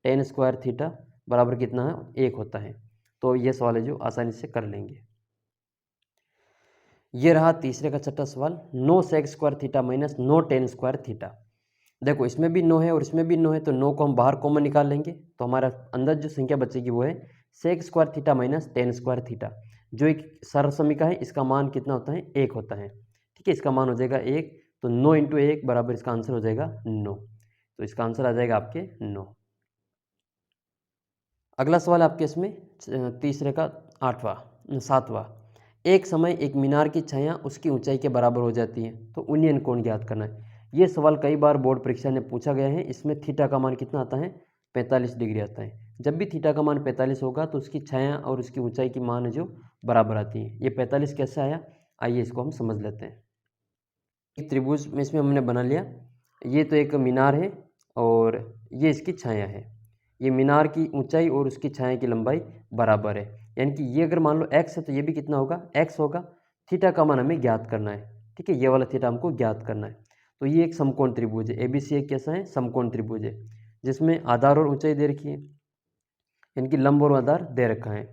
tan square theta बराबर कितना है, 1 होता है। तो ये सवाल है जो आसानी से कर लेंगे। ये रहा तीसरे का छठा सवाल, 9 sec square theta minus 9 tan square theta. देखो इसमें भी 9 है और इसमें भी 9 है, तो 9 को हम बाहर कॉमन निकाल लेंगे तो हमारा अंदर जो संख्या बचेगी वो है sec square theta minus tan square theta. जो एक सरल समीकरण है इसका मान कितना होता है, 1 होता है। ठीक है, इसका मान हो जाएगा 1। तो 9 इंटू 1 बराबर इसका आंसर हो जाएगा 9। तो इसका आंसर आ जाएगा आपके 9। अगला सवाल आपके इसमें तीसरे का 7वां, एक समय एक मीनार की छाया उसकी ऊंचाई के बराबर हो जाती है, तो उन्नयन कोण ज्ञात करना है। ये सवाल कई बार बोर्ड परीक्षा में पूछा गया है। इसमें थीटा का मान कितना आता है, 45 डिग्री आता है। जब भी थीटा का मान 45 होगा तो उसकी छाया और उसकी ऊंचाई की मान है जो बराबर आती है। ये 45 कैसे आया, आइए इसको हम समझ लेते हैं। एक त्रिभुज में इसमें हमने बना लिया, ये तो एक मीनार है और ये इसकी छाया है। ये मीनार की ऊंचाई और उसकी छाया की लंबाई बराबर है, यानी कि ये अगर मान लो x है तो ये भी कितना होगा, x होगा। थीटा का मान हमें ज्ञात करना है। ठीक है, ये वाला थीटा हमको ज्ञात करना है। तो ये एक समकोण त्रिभुज है, ABC एक कैसा है, समकोण त्रिभुज है, जिसमें आधार और ऊंचाई दे रखी है, यानी कि लंब और आधार दे रखा है।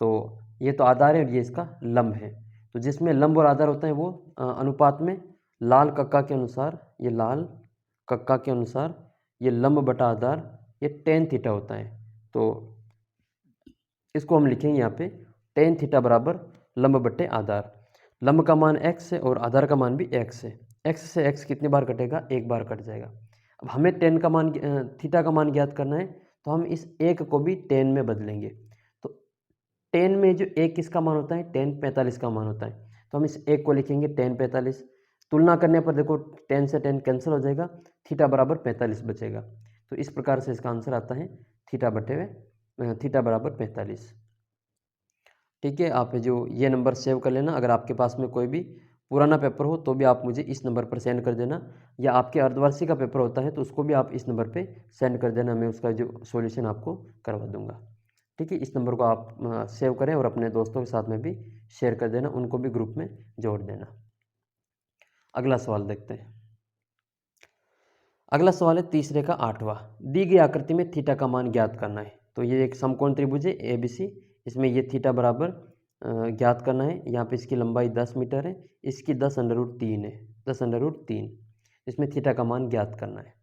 तो ये तो आधार है और ये इसका लंब है। तो जिसमें लंब और आधार होता है वो अनुपात में लाल कक्का के अनुसार, ये लाल कक्का के अनुसार ये लंब बटा आधार, ये टेन थीटा होता है। तो इसको हम लिखेंगे यहाँ पे टेन थीटा बराबर लंब बटे आधार। लंब का मान x है और आधार का मान भी x है। x से x कितनी बार कटेगा, एक बार कट जाएगा। अब हमें टेन का मान थीटा का मान ज्ञात करना है, तो हम इस एक को भी टेन में बदलेंगे। तो टेन में जो एक किसका मान होता है, टेन 45 का मान होता है। तो हम इस एक को लिखेंगे टेन 45। तुलना करने पर देखो 10 से 10 कैंसिल हो जाएगा, थीटा बराबर 45 बचेगा। तो इस प्रकार से इसका आंसर आता है थीटा बराबर 45। ठीक है, आप जो ये नंबर सेव कर लेना। अगर आपके पास में कोई भी पुराना पेपर हो तो भी आप मुझे इस नंबर पर सेंड कर देना, या आपके अर्धवार्षिक का पेपर होता है तो उसको भी आप इस नंबर पे सेंड कर देना, मैं उसका जो सॉल्यूशन आपको करवा दूंगा। ठीक है, इस नंबर को आप सेव करें और अपने दोस्तों के साथ में भी शेयर कर देना, उनको भी ग्रुप में जोड़ देना। अगला सवाल देखते हैं। अगला सवाल है तीसरे का 8वां, दी गई आकृति में थीटा का मान ज्ञात करना है। तो ये एक समकोण त्रिभुज है ABC, इसमें ये थीटा बराबर ज्ञात करना है। यहाँ पे इसकी लंबाई 10 मीटर है, इसकी 10√3 है, 10√3। इसमें थीटा का मान ज्ञात करना है।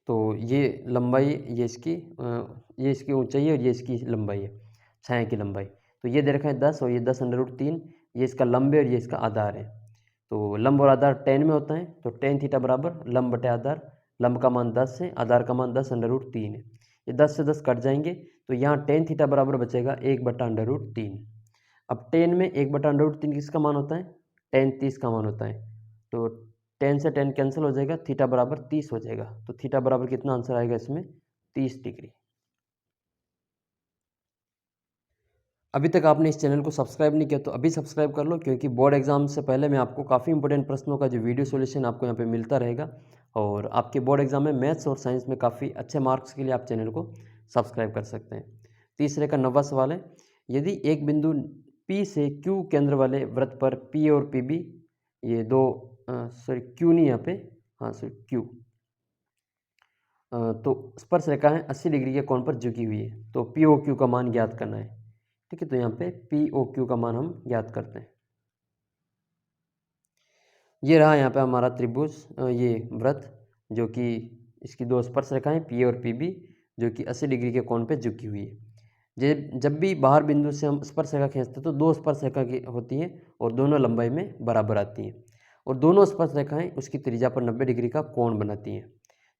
तो ये लंबाई, ये इसकी ऊंचाई है और ये इसकी लंबाई है, छाया की लंबाई। तो ये दे रखा है 10 और ये 10√3, ये इसका लंब है और ये इसका आधार है। तो लंब और आधार टेन में होता है, तो टेन थीटा बराबर लंब बटे आधार, लंब का मान 10 है, आधार का मान 10√3 है। ये 10 से 10 कट जाएंगे, तो यहाँ टेन थीटा बराबर बचेगा 1/√3। अब टेन में 1/√3 किसका मान होता है? टेन 30 का मान होता है। तो टेन से टेन कैंसिल हो जाएगा, थीटा बराबर 30 हो जाएगा। तो थीटा बराबर कितना आंसर आएगा इसमें? 30 डिग्री। अभी तक आपने इस चैनल को सब्सक्राइब नहीं किया तो अभी सब्सक्राइब कर लो, क्योंकि बोर्ड एग्जाम से पहले मैं आपको काफ़ी इंपॉर्टेंट प्रश्नों का जो वीडियो सॉल्यूशन आपको यहाँ पे मिलता रहेगा। और आपके बोर्ड एग्जाम में मैथ्स और साइंस में काफ़ी अच्छे मार्क्स के लिए आप चैनल को सब्सक्राइब कर सकते हैं। तीसरे का 9वां सवाल है, यदि एक बिंदु P से Q केंद्र वाले वृत्त पर P और PB ये दो सॉरी Q नहीं यहाँ पे, हाँ सॉरी Q, तो स्पर्श रेखाएं 80 डिग्री के कोण पर झुकी हुई है, तो POQ का मान ज्ञात करना है। ठीक है, तो यहाँ पे POQ का मान हम ज्ञात करते हैं। ये रहा यहाँ पे हमारा त्रिभुज, ये वृत्त जो कि इसकी दो स्पर्श रेखाएं P और PB जो कि 80 डिग्री के कोण पे झुकी हुई है। जब भी बाहर बिंदु से हम स्पर्श रेखा खींचते हैं तो दो स्पर्श रेखा की होती हैं और दोनों लंबाई में बराबर आती हैं, और दोनों स्पर्श रेखाएं उसकी त्रिज्या पर 90 डिग्री का कोण बनाती हैं।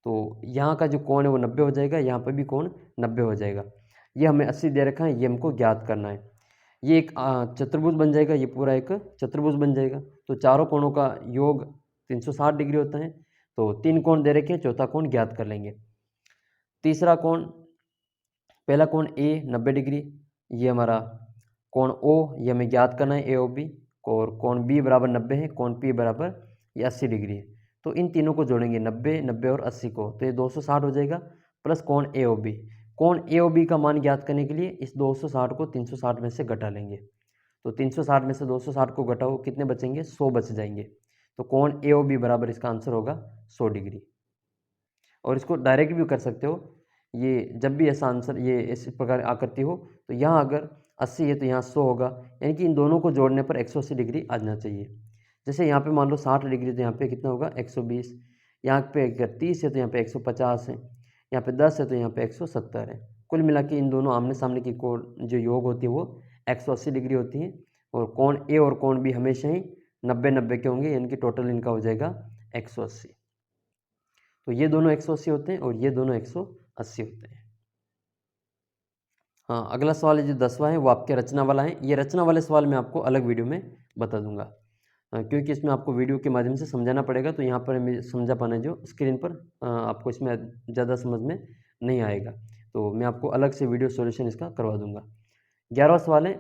तो यहाँ का जो कोण है वो 90 हो जाएगा, यहाँ पर भी कोण 90 हो जाएगा। ये हमें 80 दे रखा है, ये हमको ज्ञात करना है। ये एक चतुर्भुज बन जाएगा, ये पूरा एक चतुर्भुज बन जाएगा। तो चारों कोणों का योग 360 डिग्री होता है। तो 3 कोण दे रखे हैं, चौथा कोण ज्ञात कर लेंगे। तीसरा कोण, पहला कोण A 90 डिग्री, ये हमारा कोण O, ये हमें ज्ञात करना है AOB। और कोण B बराबर 90 है, कोण P बराबर ये 80 डिग्री है। तो इन तीनों को जोड़ेंगे 90, 90 और 80 को, तो ये 260 हो जाएगा, प्लस कोण AOB। कोण AOB का मान ज्ञात करने के लिए इस 260 को 360 में से घटा लेंगे। तो 360 में से 260 को घटाओ, कितने बचेंगे? 100 बच जाएंगे। तो कोण AOB बराबर इसका आंसर होगा 100 डिग्री। और इसको डायरेक्ट भी कर सकते हो, ये जब भी ऐसा आंसर ये इस प्रकार आकृति हो तो यहाँ अगर 80 है तो यहाँ 100 होगा, यानी कि इन दोनों को जोड़ने पर 180 डिग्री आ जाना चाहिए। जैसे यहाँ पे मान लो 60 डिग्री, तो यहाँ पे कितना होगा? 120। यहाँ पे अगर 30 है तो यहाँ पे 150 है, यहाँ पे 10 है तो यहाँ पे 170 है। कुल मिला के इन दोनों आमने सामने की कोण जो योग होती है वो 180 डिग्री होती है। और कोण ए और कोण बी हमेशा ही 90-90 के होंगे, यानी कि टोटल इनका हो जाएगा 180। तो ये दोनों 180 होते हैं और ये दोनों 180 होते हैं। हाँ, अगला सवाल है जो 10वां है वो आपके रचना वाला है। ये रचना वाले सवाल मैं आपको अलग वीडियो में बता दूंगा, क्योंकि इसमें आपको वीडियो के माध्यम से समझाना पड़ेगा। तो यहाँ पर हमें समझा पाना है जो स्क्रीन पर, आपको इसमें ज़्यादा समझ में नहीं आएगा, तो मैं आपको अलग से वीडियो सॉल्यूशन इसका करवा दूंगा। 11वां सवाल है,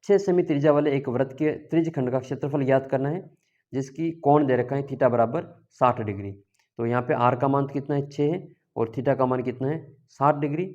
6 सेमी त्रिज्या वाले एक वृत्त के त्रिज्य खंड का क्षेत्रफल ज्ञात करना है, जिसकी कोण दे रखा है थीटा बराबर 60 डिग्री। तो यहाँ पे आर का मान कितना है? 6 है, और थीटा का मान कितना है? 60 डिग्री।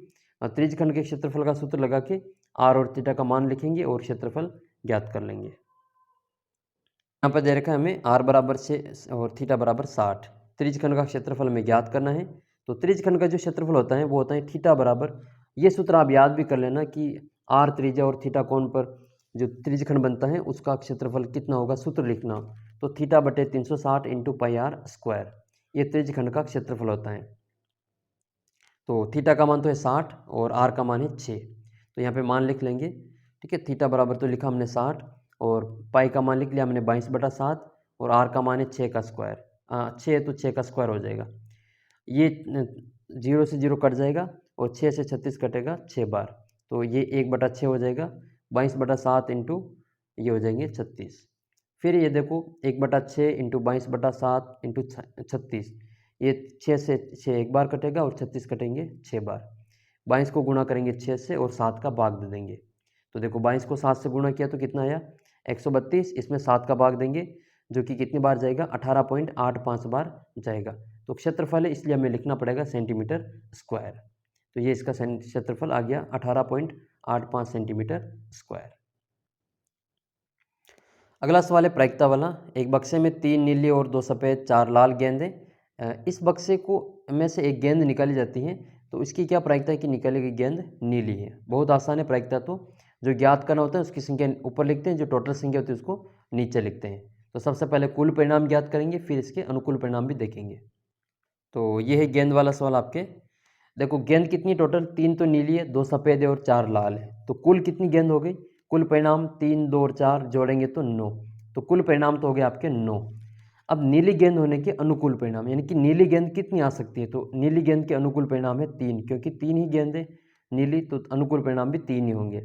त्रिज्य खंड के क्षेत्रफल का सूत्र लगा के आर और थीटा का मान लिखेंगे और क्षेत्रफल ज्ञात कर लेंगे। यहाँ पर दे रखा है हमें आर बराबर 6 और थीटा बराबर 60। त्रिज्य खंड का क्षेत्रफल हमें ज्ञात करना है। तो त्रिज्य खंड का जो क्षेत्रफल होता है वो होता है थीटा बराबर, ये सूत्र आप याद भी कर लेना कि आर त्रिज्या और थीटा कोण पर जो त्रिज्य खंड बनता है उसका क्षेत्रफल कितना होगा, सूत्र लिखना। तो थीटा बटे 360 इंटू पाई आर स्क्वायर, ये त्रिज्य खंड का क्षेत्रफल होता है। तो थीटा का मान तो है 60 और आर का मान है 6, तो यहाँ पे मान लिख लेंगे। ठीक है, थीटा बराबर तो लिखा हमने 60 और पाई का मान लिख लिया हमने 22/7, और आर का मान है 6 का स्क्वायर। 6 तो 6 का स्क्वायर हो जाएगा। ये 0 से 0 कट जाएगा और 6 से 36 कटेगा 6 बार, तो ये 1/6 हो जाएगा। 22/7 इंटू ये हो जाएंगे 36। फिर ये देखो 1/6 इंटू 22/7 इंटू 36, ये 6 से 6 एक बार कटेगा और 36 कटेंगे 6 बार। 22 को गुणा करेंगे 6 से और 7 का भाग दे देंगे। तो देखो 22 को 7 से गुणा किया तो कितना आया? 132। इसमें 7 का भाग देंगे जो कि कितनी बार जाएगा? 18.85 बार जाएगा। तो क्षेत्रफल है इसलिए हमें लिखना पड़ेगा सेंटीमीटर स्क्वायर। तो ये इसका क्षेत्रफल आ गया 18.85 सेंटीमीटर स्क्वायर। अगला सवाल है प्रायिकता वाला। एक बक्से में 3 नीली और 2 सफ़ेद 4 लाल गेंद है। इस बक्से को में से एक गेंद निकाली जाती है, तो इसकी क्या प्रायिकता है कि निकाली गई गेंद नीली है? बहुत आसान है प्रायिकता, तो जो ज्ञात करना होता है उसकी संख्या ऊपर लिखते हैं, जो टोटल संख्या होती है उसको नीचे लिखते हैं। तो सबसे पहले कुल परिणाम ज्ञात करेंगे, फिर इसके अनुकूल परिणाम भी देखेंगे। तो ये है गेंद वाला सवाल आपके। देखो गेंद कितनी टोटल? 3 तो नीली है, 2 सफ़ेद है और 4 लाल है। तो कुल कितनी गेंद हो गई? कुल परिणाम 3, 2 और 4 जोड़ेंगे तो 9। तो कुल परिणाम तो हो गए आपके 9। अब नीली गेंद होने के अनुकूल परिणाम, यानी कि नीली गेंद कितनी आ सकती है, तो नीली गेंद के अनुकूल परिणाम है 3, क्योंकि 3 ही गेंद है नीली, तो अनुकूल परिणाम भी 3 ही होंगे।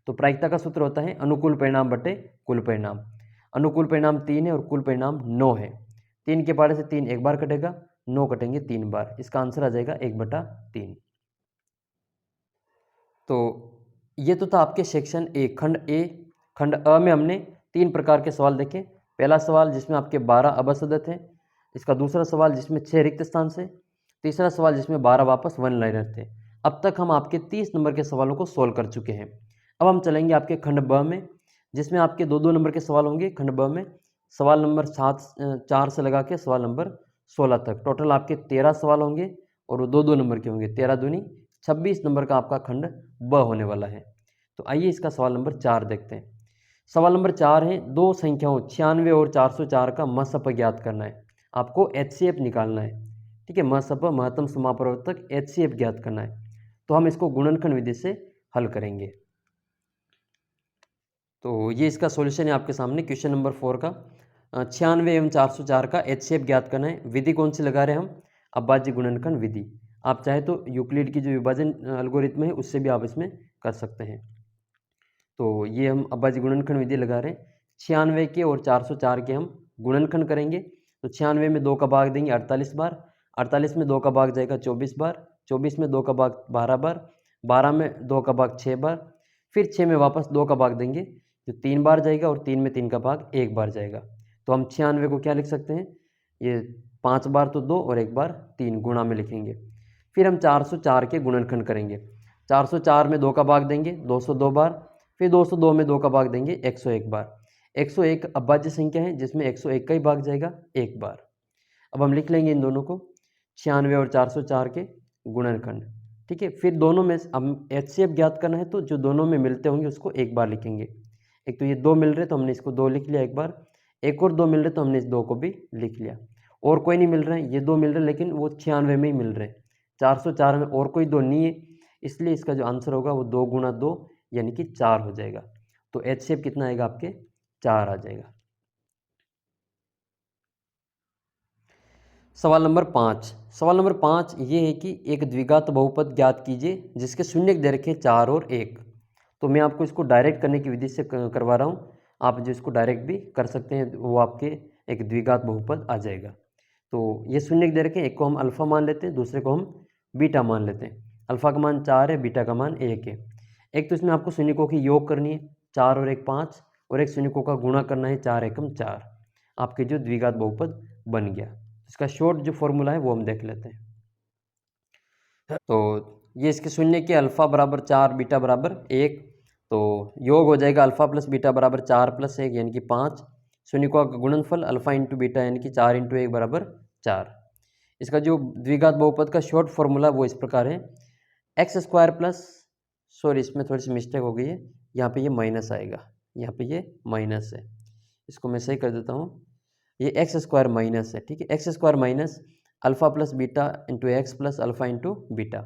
तो प्रायिकता का सूत्र होता है अनुकूल परिणाम बटे कुल परिणाम। अनुकूल परिणाम 3 है और कुल परिणाम 9 है। 3 के पारे से 3 एक बार कटेगा, 9 कटेंगे 3 बार, इसका आंसर आ जाएगा 1/3। तो ये तो था आपके सेक्शन ए, खंड ए। खंड अ में हमने 3 प्रकार के सवाल देखे। पहला सवाल जिसमें आपके 12 अबसद थे, इसका दूसरा सवाल जिसमें 6 रिक्त स्थान से, तीसरा सवाल जिसमें 12 वापस वन लाइनर थे। अब तक हम आपके 30 नंबर के सवालों को सोल्व कर चुके हैं। अब हम चलेंगे आपके खंड ब में, जिसमें आपके 2-2 नंबर के सवाल होंगे। खंड ब में सवाल नंबर 4 से लगा के सवाल नंबर 16 तक टोटल आपके 13 सवाल होंगे और वो 2-2 नंबर के होंगे। 13 दूनी 26 नंबर का आपका खंड ब होने वाला है। तो आइए इसका सवाल नंबर 4 देखते हैं। सवाल नंबर 4 है, दो संख्याओं 96 और 404 का मसप ज्ञात करना है। आपको HCF निकालना है, ठीक है। मसप महत्तम समापवर्तक HCF ज्ञात करना है। तो हम इसको गुणनखंड विधि से हल करेंगे। तो ये इसका सॉल्यूशन है आपके सामने क्वेश्चन नंबर 4 का। 96 एवं 404 का HCF ज्ञात करना है। विधि कौन सी लगा रहे हैं हम? अभाज्य गुणनखंड विधि। आप चाहे तो यूक्लिड की जो विभाजन एल्गोरिथम है उससे भी आप इसमें कर सकते हैं। तो ये हम अभाज्य गुणनखंड विधि लगा रहे हैं। 96 के और 404 के हम गुणनखंड करेंगे। तो 96 में 2 का भाग देंगे 48 बार, 48 में 2 का भाग जाएगा 24 बार, 24 में 2 का भाग 12 बार, 12 में 2 का भाग 6 बार, फिर 6 में वापस 2 का भाग देंगे जो 3 बार जाएगा और 3 में 3 का भाग 1 बार जाएगा। तो हम 96 को क्या लिख सकते हैं? ये 5 बार तो 2 और 1 बार 3 गुणा में लिखेंगे। फिर हम 404 के गुणनखंड करेंगे। 404 में 2 का भाग देंगे 202 बार, फिर 202 में 2 का भाग देंगे 101 बार। 101 अभाज्य संख्या है जिसमें 101 का ही भाग जाएगा 1 बार। अब हम लिख लेंगे इन दोनों को 96 और 404 के गुणनखंड, ठीक है। फिर दोनों में हम HCF ज्ञात करना है, तो जो दोनों में मिलते होंगे उसको एक बार लिखेंगे। एक तो ये 2 मिल रहे तो हमने इसको 2 लिख लिया एक बार, एक और 2 मिल रहे तो हमने इस 2 को भी लिख लिया। और कोई नहीं मिल रहा है, ये 2 मिल रहे हैं लेकिन वो 96 में ही मिल रहे हैं। 404 में और कोई 2 नहीं है, इसलिए इसका जो आंसर होगा वो 2 गुणा 2 यानी कि 4 हो जाएगा। तो HCF कितना आएगा आपके? 4 आ जाएगा। सवाल नंबर 5। सवाल नंबर 5 ये है कि एक द्विघात बहुपद ज्ञात कीजिए जिसके शून्य दे रखे 4 और 1। तो मैं आपको इसको डायरेक्ट करने की विधि से करवा रहा हूँ। आप जो इसको डायरेक्ट भी कर सकते हैं, वो आपके एक द्विघात बहुपद आ जाएगा। तो ये शून्य दे रखे, एक को हम अल्फ़ा मान लेते हैं, दूसरे को हम बीटा मान लेते हैं। अल्फ़ा का मान 4 है, बीटा का मान 1 है। एक तो इसमें आपको शून्यकों की योग करनी है, 4 और 1 5, और एक शून्यकों का गुणा करना है 4 एकम 4। आपके जो द्विघात बहुपद बन गया। इसका शॉर्ट जो फॉर्मूला है वो हम देख लेते हैं। तो ये इसके शून्य के अल्फ़ा बराबर 4, बीटा बराबर 1, तो योग हो जाएगा अल्फ़ा प्लस बीटा बराबर 4 प्लस 1 यानी कि 5। शून्यकों का गुणनफल अल्फ़ा इंटू बीटा यानी कि 4 इंटू 1 बराबर 4। इसका जो द्विघात बहुपद का शॉर्ट फॉर्मूला वो इस प्रकार है, एक्स स्क्वायर प्लस, सॉरी इसमें थोड़ी सी मिस्टेक हो गई है, यहाँ पे ये माइनस आएगा, यहाँ पे ये माइनस है, इसको मैं सही कर देता हूँ। ये एक्स स्क्वायर माइनस है, ठीक है। X square minus alpha plus beta into x plus alpha into beta,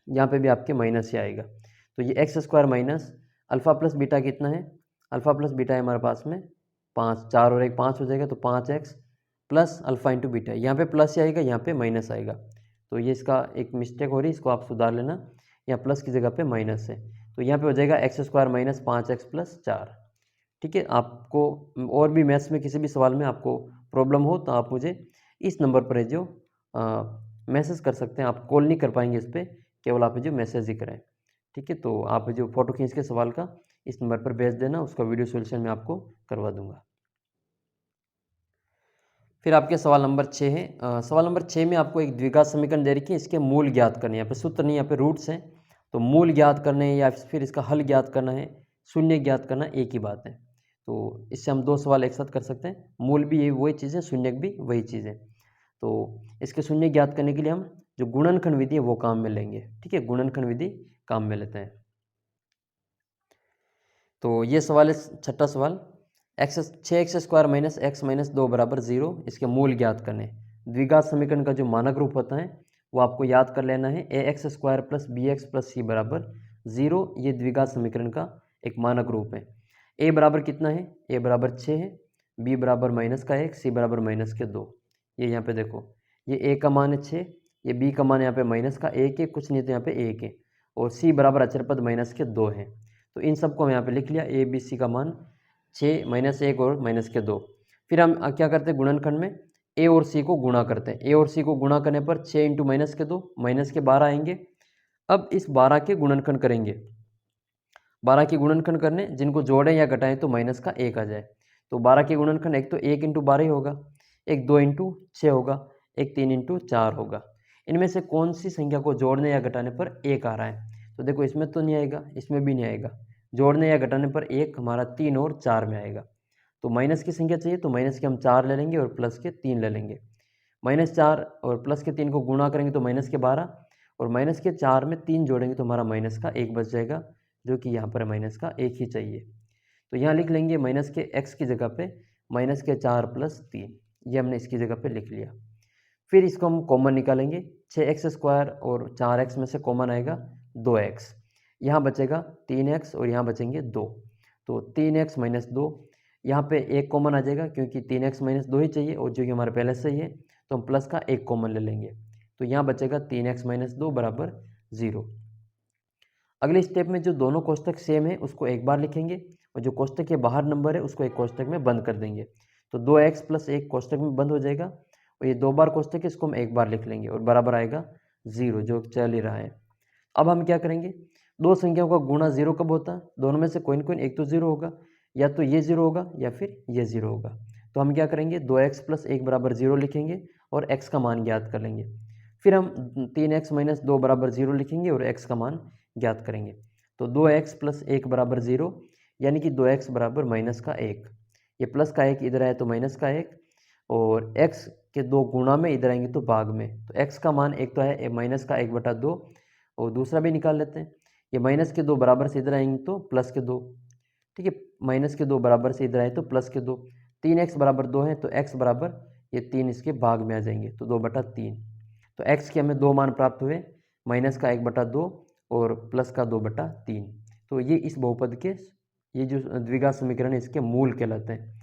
यहाँ पे भी आपके माइनस ही आएगा। तो ये x square minus alpha plus beta कितना है? अल्फ़ा प्लस बीटा है हमारे पास में 5, 4 और 1 5 हो जाएगा, तो 5x plus alpha into beta, यहाँ पे प्लस ही आएगा, यहाँ पे माइनस आएगा। तो ये इसका एक मिस्टेक हो रही है, इसको आप सुधार लेना, यहाँ प्लस की जगह पे माइनस है। तो यहाँ पे हो जाएगा x square minus 5x plus 4, ठीक है। आपको और भी मैथ्स में किसी भी सवाल में आपको प्रॉब्लम हो तो आप मुझे इस नंबर पर जो मैसेज कर सकते हैं। आप कॉल नहीं कर पाएंगे इस पर, केवल आप जो मैसेज ही करें, ठीक है। तो आप जो फ़ोटो खींच के सवाल का इस नंबर पर भेज देना, उसका वीडियो सॉल्यूशन मैं आपको करवा दूंगा। फिर आपके सवाल नंबर 6 है। सवाल नंबर 6 में आपको एक द्विघात समीकरण दे रखी है, इसके मूल ज्ञात करने, यहाँ पे सूत्र नहीं, यहाँ पे रूट्स हैं। तो मूल ज्ञात करने या फिर इसका हल ज्ञात करना है, शून्य ज्ञात करना, एक ही बात है। तो इससे हम 2 सवाल एक साथ कर सकते हैं। मूल भी यही वही चीज़ है, शून्य भी वही चीज़ है। तो इसके शून्य ज्ञात करने के लिए हम जो गुणनखंड विधि है वो काम में लेंगे, ठीक है। गुणनखंड विधि काम में लेते हैं। तो ये सवाल है छठा सवाल, छः x square minus x minus 2 बराबर 0, इसके मूल ज्ञात करने। द्विघात समीकरण का जो मानक रूप होता है वो आपको याद कर लेना है, A X square plus B X plus C बराबर 0। ये द्विघात समीकरण का एक मानक रूप है। ए बराबर कितना है? ए बराबर 6 है, बी बराबर माइनस का 1, सी बराबर माइनस के 2। ये यहाँ पे देखो, ये ए का मान है 6, ये बी का मान यहाँ पे माइनस का 1 है, कुछ नहीं तो यहाँ पे 1 है, और सी बराबर अचर पद माइनस के 2 है। तो इन सबको हम यहाँ पे लिख लिया, ए बी सी का मान 6, -1 और माइनस के 2। फिर हम क्या करते हैं, गुणनखंड में ए और सी को गुणा करते हैं। ए और सी को गुणा करने पर 6 इंटू माइनस के 2, माइनस के 12 आएंगे। अब इस 12 के गुणनखंड करेंगे, 12 के गुणनखंड करने, जिनको जोड़ें या घटाएं तो माइनस का 1 आ जाए। तो 12 के गुणनखंड एक तो 1 इंटू 12 ही होगा, एक 2 इंटू 6 होगा, एक 3 इंटू 4 होगा। इनमें से कौन सी संख्या को जोड़ने या घटाने पर 1 आ रहा है? तो देखो, इसमें तो नहीं आएगा, इसमें भी नहीं आएगा। जोड़ने या घटाने पर 1 हमारा 3 और 4 में आएगा। तो माइनस की संख्या चाहिए तो माइनस के हम 4 ले लेंगे और प्लस के 3 ले लेंगे। -4 और प्लस के 3 को गुणा करेंगे तो माइनस के 12, और माइनस के 4 में 3 जोड़ेंगे तो हमारा माइनस का 1 बच जाएगा, जो कि यहाँ पर माइनस का 1 ही चाहिए। तो यहाँ लिख लेंगे माइनस के x की जगह पे माइनस के 4 + 3, ये हमने इसकी जगह पे लिख लिया। फिर इसको हम कॉमन निकालेंगे, 6x² और 4x में से कॉमन आएगा 2x, यहाँ बचेगा 3x और यहाँ बचेंगे 2। तो 3x - 2, यहाँ पे 1 कॉमन आ जाएगा क्योंकि 3x - 2 ही चाहिए, और जो कि हमारे पहले से ही है, तो हम प्लस का 1 कॉमन ले लेंगे। तो यहाँ बचेगा 3x - 2 बराबर 0। अगले स्टेप में जो दोनों कोष्टक सेम है उसको एक बार लिखेंगे, और जो कोष्टक के बाहर नंबर है उसको एक कोष्टक में बंद कर देंगे। तो 2x + 1 कोष्टक में बंद हो जाएगा, और ये 2 बार कोष्टक है, इसको हम एक बार लिख लेंगे और बराबर आएगा 0, जो चल ही रहा है। अब हम क्या करेंगे, दो संख्याओं का गुणा 0 कब होता है? दोनों में से कोई न कोई एक तो 0 होगा, या तो ये 0 होगा या फिर ये 0 होगा। तो हम क्या करेंगे, 2x + 1 बराबर 0 लिखेंगे और x का मान ज्ञात कर लेंगे। फिर हम 3x - 2 बराबर 0 लिखेंगे और x का मान ज्ञात करेंगे। तो 2x + 1 बराबर 0, यानी कि 2x बराबर माइनस का 1। ये प्लस का 1 इधर आए तो माइनस का 1, और x के 2 गुणा में इधर आएंगे तो भाग में। तो x का मान एक तो है माइनस का 1/2, और दूसरा भी निकाल लेते हैं। ये माइनस के 2 बराबर से इधर आएंगे तो प्लस के 2, ठीक है। माइनस के 2 बराबर से इधर आए तो प्लस के 2। 3x बराबर 2 है तो x बराबर ये 3 इसके भाग में आ जाएंगे, तो 2/3। तो x के हमें 2 मान प्राप्त हुए, माइनस का 1/2 और प्लस का 2/3। तो ये इस बहुपद के, ये जो द्विघात समीकरण है, इसके मूल कहलाते हैं।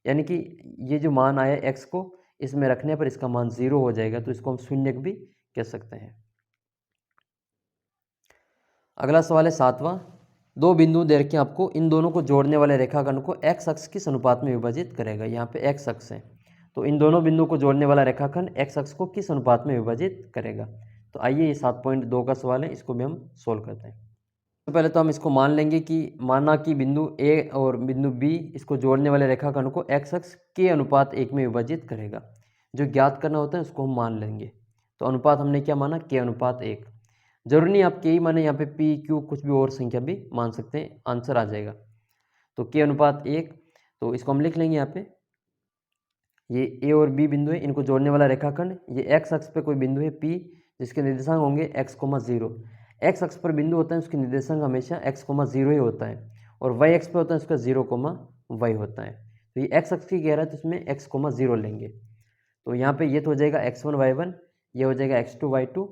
यानी कि ये जो मान आया x को, इसमें रखने पर इसका मान 0 हो जाएगा, तो इसको हम शून्यक भी कह सकते हैं। अगला सवाल है 7वां। दो बिंदु दे रखे आपको, इन दोनों को जोड़ने वाले रेखाखंड को x अक्ष किस अनुपात में विभाजित करेगा? यहाँ पे x अक्ष है, तो इन दोनों बिंदुओं को जोड़ने वाला रेखाखंड x अक्ष को किस अनुपात में विभाजित करेगा? तो आइए, ये 7.2 का सवाल है, इसको भी हम सोल्व करते हैं। तो पहले तो हम इसको मान लेंगे कि माना कि बिंदु A और बिंदु B, इसको जोड़ने वाले रेखाखंड को x अक्ष के अनुपात 1 में विभाजित करेगा। जो ज्ञात करना होता है उसको हम मान लेंगे। तो अनुपात हमने क्या माना, k अनुपात 1। जरूरी नहीं आप के ही माने, यहाँ पे P Q कुछ भी और संख्या भी मान सकते हैं, आंसर आ जाएगा। तो k अनुपात 1, तो इसको हम लिख लेंगे यहाँ पे। ये A और B बिंदु है, इनको जोड़ने वाला रेखाखंड, ये x अक्ष पे कोई बिंदु है P, जिसके निर्देशांक होंगे x, 0। x अक्ष पर बिंदु होता है उसके निर्देशांक हमेशा x, 0 ही होता है, और y अक्ष पे होता है उसका 0, y होता है। तो ये x अक्ष की कह रहा है तो इसमें x, 0 लेंगे। तो यहाँ पे ये तो हो जाएगा x1 y1, ये हो जाएगा x2 y2,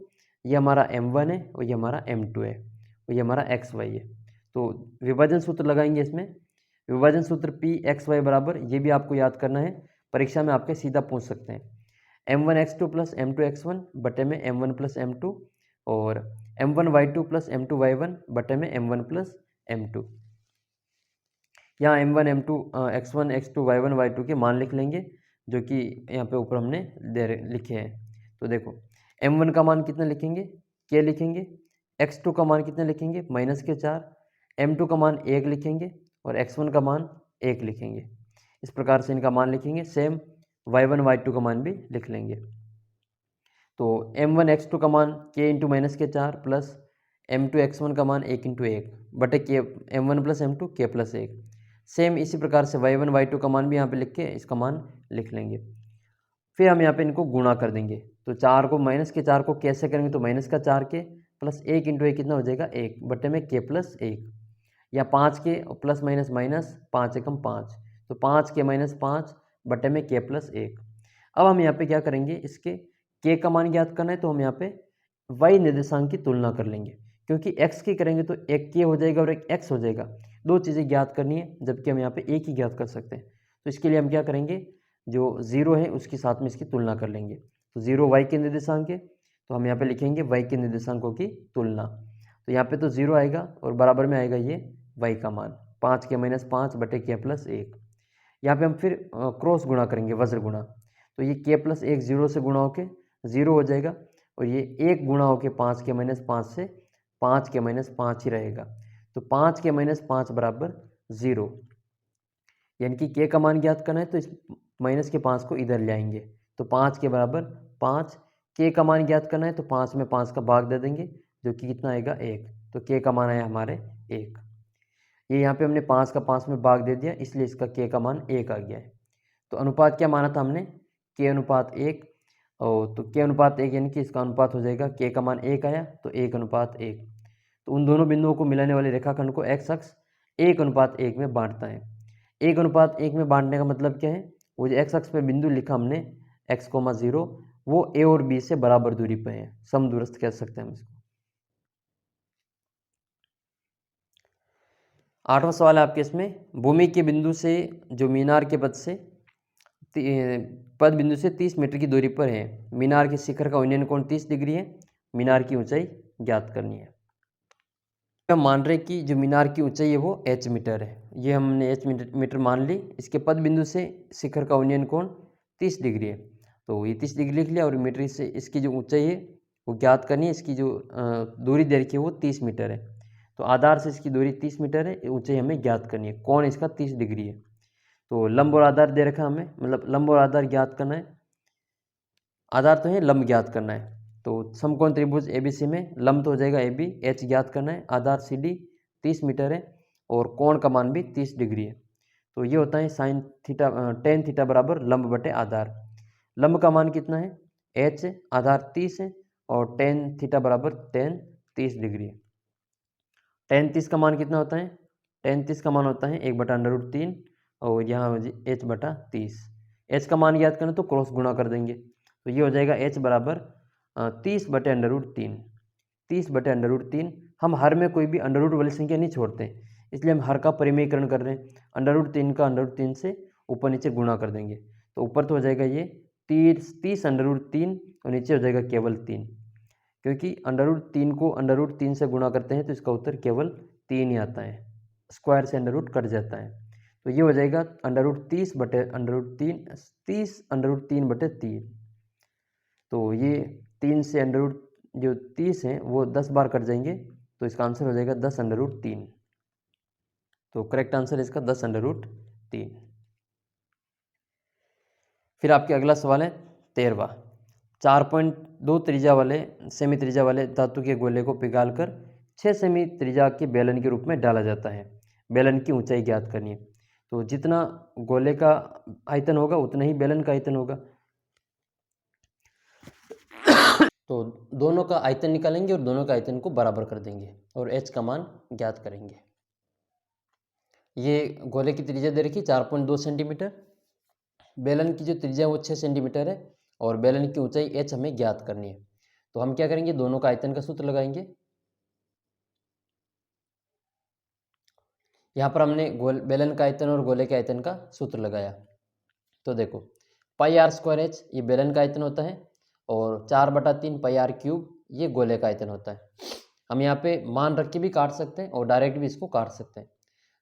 ये हमारा m1 है और ये हमारा m2 है, और ये हमारा xy है। तो विभाजन सूत्र लगाएंगे इसमें। विभाजन सूत्र p x y बराबर, ये भी आपको याद करना है, परीक्षा में आपके सीधा पूछ सकते हैं, m1 x2 + m2 x1 बटे में m1 + m2, और m1 y2 + m2 y1 बटे में m1 + m2। यहाँ m1 m2 x1 x2 y1 y2 के मान लिख लेंगे, जो कि यहाँ पे ऊपर हमने लिखे हैं। तो देखो, m1 का मान कितना लिखेंगे, k लिखेंगे। x2 का मान कितना लिखेंगे, -4। m2 का मान 1 लिखेंगे, और x1 का मान 1 लिखेंगे। इस प्रकार से इनका मान लिखेंगे। सेम y1 y2 का मान भी लिख लेंगे। तो m1 x2 का मान k × -4 प्लस m2 x1 का मान 1 × 1 बटे k, m1 + m2 k + 1। Same इसी प्रकार से y1 y2 का मान भी यहाँ पे लिख के इसका मान लिख लेंगे। फिर हम यहाँ पे इनको गुणा कर देंगे। तो 4 को -4 को कैसे करेंगे, तो -4k प्लस 1 × 1 कितना हो जाएगा, 1 बटे में k + 1, या 5k प्लस माइनस माइनस 5 एकम 5, तो 5k - 5 बटे में k + 1। अब हम यहाँ पे क्या करेंगे, इसके k का मान ज्ञात करना है, तो हम यहाँ पे y निर्देशांक की तुलना कर लेंगे, क्योंकि x की करेंगे तो एक k हो जाएगा और एक x हो जाएगा। दो चीज़ें ज्ञात करनी है, जबकि हम यहाँ पे एक ही ज्ञात कर सकते हैं। तो इसके लिए हम क्या करेंगे, जो 0 है उसके साथ में इसकी तुलना कर लेंगे। तो 0 y के निर्देशांक है, तो हम यहाँ पे लिखेंगे y के निर्देशांकों की तुलना। तो यहाँ पे तो 0 आएगा और बराबर में आएगा ये y का मान 5 के -5 बटे k + 1। यहाँ पे हम फिर क्रॉस गुणा करेंगे, वज्र गुणा। तो ये k + 1 0 से गुणा होके 0 हो जाएगा और ये 1 गुणा होके 5 के -5 से 5 के -5 ही रहेगा। तो 5 के -5 बराबर 0, यानी कि k का मान ज्ञात करना है तो इस माइनस के 5 को इधर ले आएंगे। तो 5 के बराबर 5, k का मान ज्ञात करना है तो 5 में 5 का भाग दे देंगे, जो कि कितना आएगा 1। तो k का मान आया हमारे 1। ये यहाँ पे हमने 5 का 5 में भाग दे दिया, इसलिए इसका k का मान 1 आ गया है। तो अनुपात क्या माना था हमने, k अनुपात 1। और तो k अनुपात 1 यानी कि इसका अनुपात हो जाएगा, k का मान 1 आया तो 1 अनुपात 1। तो उन दोनों बिंदुओं को मिलाने वाले रेखाखंड को x अक्ष 1 अनुपात 1 में बांटता है। 1 अनुपात 1 में बांटने का मतलब क्या है, वो जो x अक्ष पे बिंदु लिखा हमने x, 0, वो a और b से बराबर दूरी पर है, समदूरस्थ कह सकते हैं हम इसको। 8वां सवाल है आपके इसमें, भूमि के बिंदु से जो मीनार के पद बिंदु से 30 मीटर की दूरी पर है, मीनार के शिखर का उन्नयन कोण 30 डिग्री है, मीनार की ऊंचाई ज्ञात करनी है। हम मान रहे कि जो मीनार की ऊंचाई है वो h मीटर है, ये हमने h मीटर मान ली। इसके पद बिंदु से शिखर का उन्नयन कोण 30 डिग्री है, तो ये 30 डिग्री लिख लिया और मीटर से इसकी जो ऊंचाई है वो ज्ञात करनी है। इसकी जो दूरी दे रखी है वो 30 मीटर है, तो आधार से इसकी दूरी 30 मीटर है, ऊंचाई हमें ज्ञात करनी है, कोण इसका 30 डिग्री है। तो लंब और आधार दे रखा हमें, मतलब लंब और आधार ज्ञात करना है, आधार तो है, लंब ज्ञात करना है। तो समकोण त्रिभुज ABC में लंब तो हो जाएगा AB, H ज्ञात करना है, आधार CD 30 मीटर है और कोण का मान भी 30 डिग्री है। तो ये होता है tan थीटा बराबर लंब बटे आधार। लंब का मान कितना है H, आधार 30 है और tan थीटा बराबर tan 30 डिग्री है। tan 30 का मान कितना होता है, tan 30 का मान होता है 1/√3 और यहाँ h बटा 30। h का मान ज्ञात करना तो क्रॉस गुणा कर देंगे, तो ये हो जाएगा h बराबर 30/√3। 30/√3, हम हर में कोई भी अंडर वाली संख्या नहीं छोड़ते, इसलिए हम हर का परिमेयकरण कर रहे हैं। √3 का √3 से ऊपर नीचे गुणा कर देंगे, तो ऊपर तो हो जाएगा ये 30/√3 और नीचे हो जाएगा केवल 3, क्योंकि √3 को √3 से गुणा करते हैं तो इसका उत्तर केवल 3 ही आता है, स्क्वायर से अंडर कट जाता है। तो ये हो जाएगा √30/√3 तो ये 3 से जो 30 है वो 10 बार कट जाएंगे, तो इसका आंसर हो जाएगा 10/3। तो करेक्ट आंसर इसका 10/3। फिर आपके अगला सवाल है 13वां। 4.2 त्रिज्या वाले सेमी त्रिज्या वाले धातु के गोले को पिघालकर 6 सेमी त्रिज्या के बेलन के रूप में डाला जाता है, बेलन की ऊंचाई ज्ञात करनी है। तो जितना गोले का आयतन होगा उतना ही बेलन का आयतन होगा, तो दोनों का आयतन निकालेंगे और दोनों का आयतन को बराबर कर देंगे और h का मान ज्ञात करेंगे। ये गोले की त्रिज्या दे रखी 4.2 सेंटीमीटर, बेलन की जो त्रिज्या है वो 6 सेंटीमीटर है और बेलन की ऊंचाई h हमें ज्ञात करनी है। तो हम क्या करेंगे, दोनों का आयतन का सूत्र लगाएंगे। यहाँ पर हमने बेलन का आयतन और गोले के आयतन का सूत्र लगाया। तो देखो πr²h ये बेलन का आयतन होता है और 4/3 πr³ ये गोले का आयतन होता है। हम यहाँ पे मान रख के भी काट सकते हैं और डायरेक्ट भी इसको काट सकते हैं।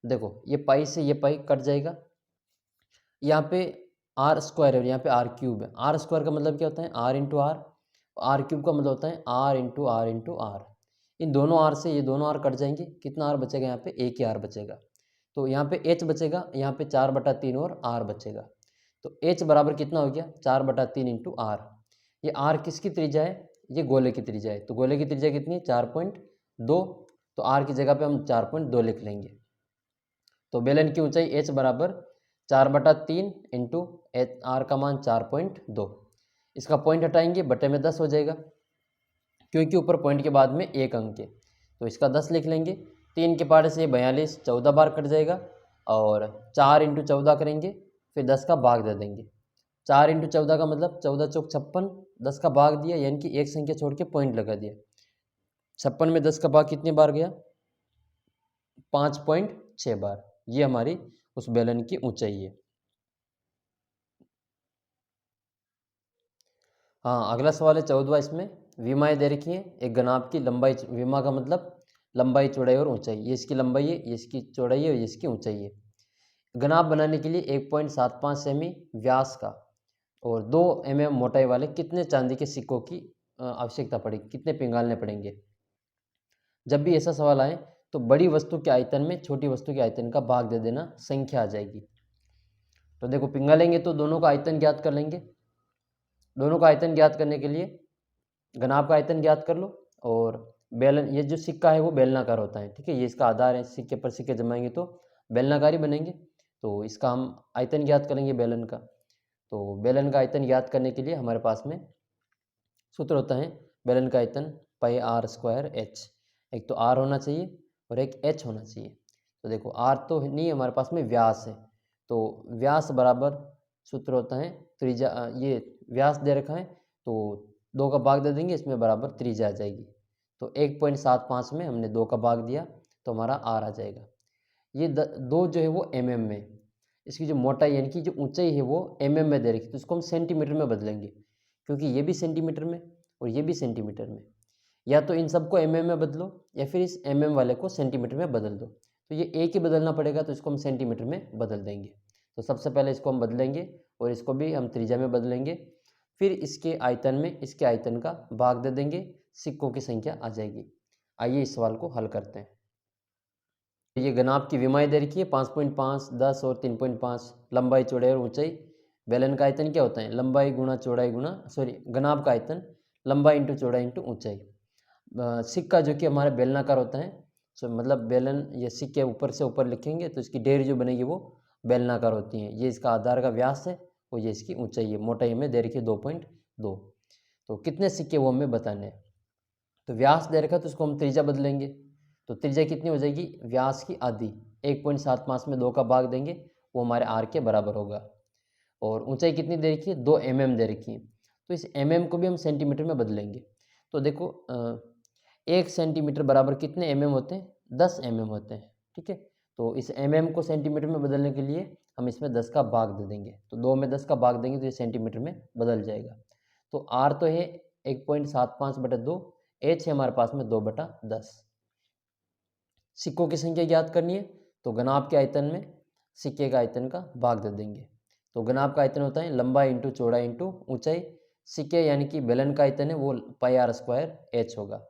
देखो ये पाई से ये पाई कट जाएगा, यहाँ पे r² है और यहाँ पे r³ है। r² का मतलब क्या होता है r × r, r³ का मतलब होता है r × r × r। इन दोनों r से ये दोनों r कट जाएंगे, कितना r बचेगा, यहाँ पे एक ही r बचेगा। तो यहाँ पे h बचेगा, यहाँ पे 4/3 और r बचेगा। तो h बराबर कितना हो गया 4/3 × r। ये r किसकी त्रिज्या है, ये गोले की त्रिज्या है। तो गोले की त्रिज्या कितनी है 4.2, तो r की जगह पे हम 4.2 लिख लेंगे। तो बेलन की ऊंचाई h बराबर 4/3 इंटू r का मान 4.2। इसका पॉइंट हटाएंगे, बटे में 10 हो जाएगा, क्योंकि ऊपर पॉइंट के बाद में एक अंक है, तो इसका 10 लिख लेंगे। 3 के पारे से 42 14 बार कट जाएगा और 4 × 14 करेंगे, फिर 10 का भाग दे देंगे। 4 × 14 का मतलब 14 चौक 56, 10 का भाग दिया यानी कि एक संख्या छोड़ के पॉइंट लगा दिया। 56 में 10 का भाग कितने बार गया 5.6 बार। ये हमारी उस बेलन की ऊंचाई है। हाँ, अगला सवाल है 14वां। इसमें विमाएँ दे रखी हैं। एक घनाभ की लंबाई, विमा का मतलब लंबाई, चौड़ाई और ऊंचाई। ये इसकी लंबाई है, ये इसकी चौड़ाई है और ये इसकी ऊंचाई है। घनाभ बनाने के लिए 1.75 सेमी व्यास का और 2 mm मोटाई वाले कितने चांदी के सिक्कों की आवश्यकता पड़ेगी, कितने पिंगालने पड़ेंगे। जब भी ऐसा सवाल आए तो बड़ी वस्तु के आयतन में छोटी वस्तु के आयतन का भाग दे देना, संख्या आ जाएगी। तो देखो पिंगालेंगे तो दोनों का आयतन ज्ञात कर लेंगे। दोनों का आयतन ज्ञात करने के लिए घनाभ का आयतन ज्ञात कर लो और बेलन, ये जो सिक्का है वो बेलनाकार होता है, ठीक है, ये इसका आधार है। सिक्के पर सिक्के जमाएंगे तो बेलनाकार ही बनेंगे। तो इसका हम आयतन ज्ञात करेंगे बेलन का। तो बेलन का आयतन ज्ञात करने के लिए हमारे पास में सूत्र होता है बेलन का आयतन पाई आर स्क्वायर एच। एक तो आर होना चाहिए और एक एच होना चाहिए। तो देखो आर तो नहीं, हमारे पास में व्यास है, तो व्यास बराबर सूत्र होता है त्रिज्या, ये व्यास दे रखा है तो 2 का भाग दे देंगे, इसमें बराबर त्रिज्या आ जाएगी। तो 1.75 में हमने 2 का भाग दिया तो हमारा आर आ जाएगा। ये 2 जो है वो mm में, इसकी जो मोटाई यानी कि जो ऊंचाई है वो mm में दे रखी, तो इसको हम सेंटीमीटर में बदलेंगे क्योंकि ये भी सेंटीमीटर में और ये भी सेंटीमीटर में। या तो इन सबको mm में बदलो या फिर इस mm वाले को सेंटीमीटर में बदल दो। तो ये एक ही बदलना पड़ेगा, तो इसको हम सेंटीमीटर में बदल देंगे। तो सबसे पहले इसको हम बदलेंगे और इसको भी हम त्रिज्या में बदलेंगे। फिर इसके आयतन में इसके आयतन का भाग दे देंगे, सिक्कों की संख्या आ जाएगी। आइए इस सवाल को हल करते हैं। ये घनाभ की विमाएँ दे रखी है 5.5, 10 और 3.5, लंबाई, चौड़ाई और ऊंचाई। बेलन का आयतन क्या होता है, लंबाई गुणा चौड़ाई गुणा, सॉरी, घनाभ का आयतन लंबाई इंटू चौड़ाई इंटू ऊंचाई। सिक्का जो कि हमारा बेलनाकार होता है, सो मतलब बेलन, ये सिक्के ऊपर से ऊपर लिखेंगे तो इसकी डेर जो बनेगी वो बेलनाकार होती है। ये इसका आधार का व्यास है और ये इसकी ऊंचाई है। मोटाई हमें दे रखी है 2.2। तो कितने सिक्के वो हमें बताने हैं। तो व्यास दे रखा है तो उसको हम त्रिज्या बदलेंगे। तो त्रिज्या कितनी हो जाएगी, व्यास की आधी। 1.75 में 2 का भाग देंगे, वो हमारे आर के बराबर होगा। और ऊंचाई कितनी दे रखी है, 2 mm दे रखी है। तो इस mm को भी हम सेंटीमीटर में बदलेंगे। तो देखो 1 सेंटीमीटर बराबर कितने mm होते हैं, 10 mm होते हैं, ठीक है। तो इस mm को सेंटीमीटर में बदलने के लिए हम इसमें 10 का भाग दे देंगे। तो 2 में 10 का भाग देंगे तो ये सेंटीमीटर में बदल जाएगा। तो आर तो है 1.75/2, एच है हमारे पास में 2/10। सिक्कों की संख्या ज्ञात करनी है तो घनाभ के आयतन में सिक्के का आयतन का भाग दे देंगे। तो घनाभ का आयतन होता है लंबाई इंटू चौड़ाई इंटू ऊंचाई। सिक्के यानी कि बेलन का आयतन है वो पाई आर स्क्वायर एच होगा।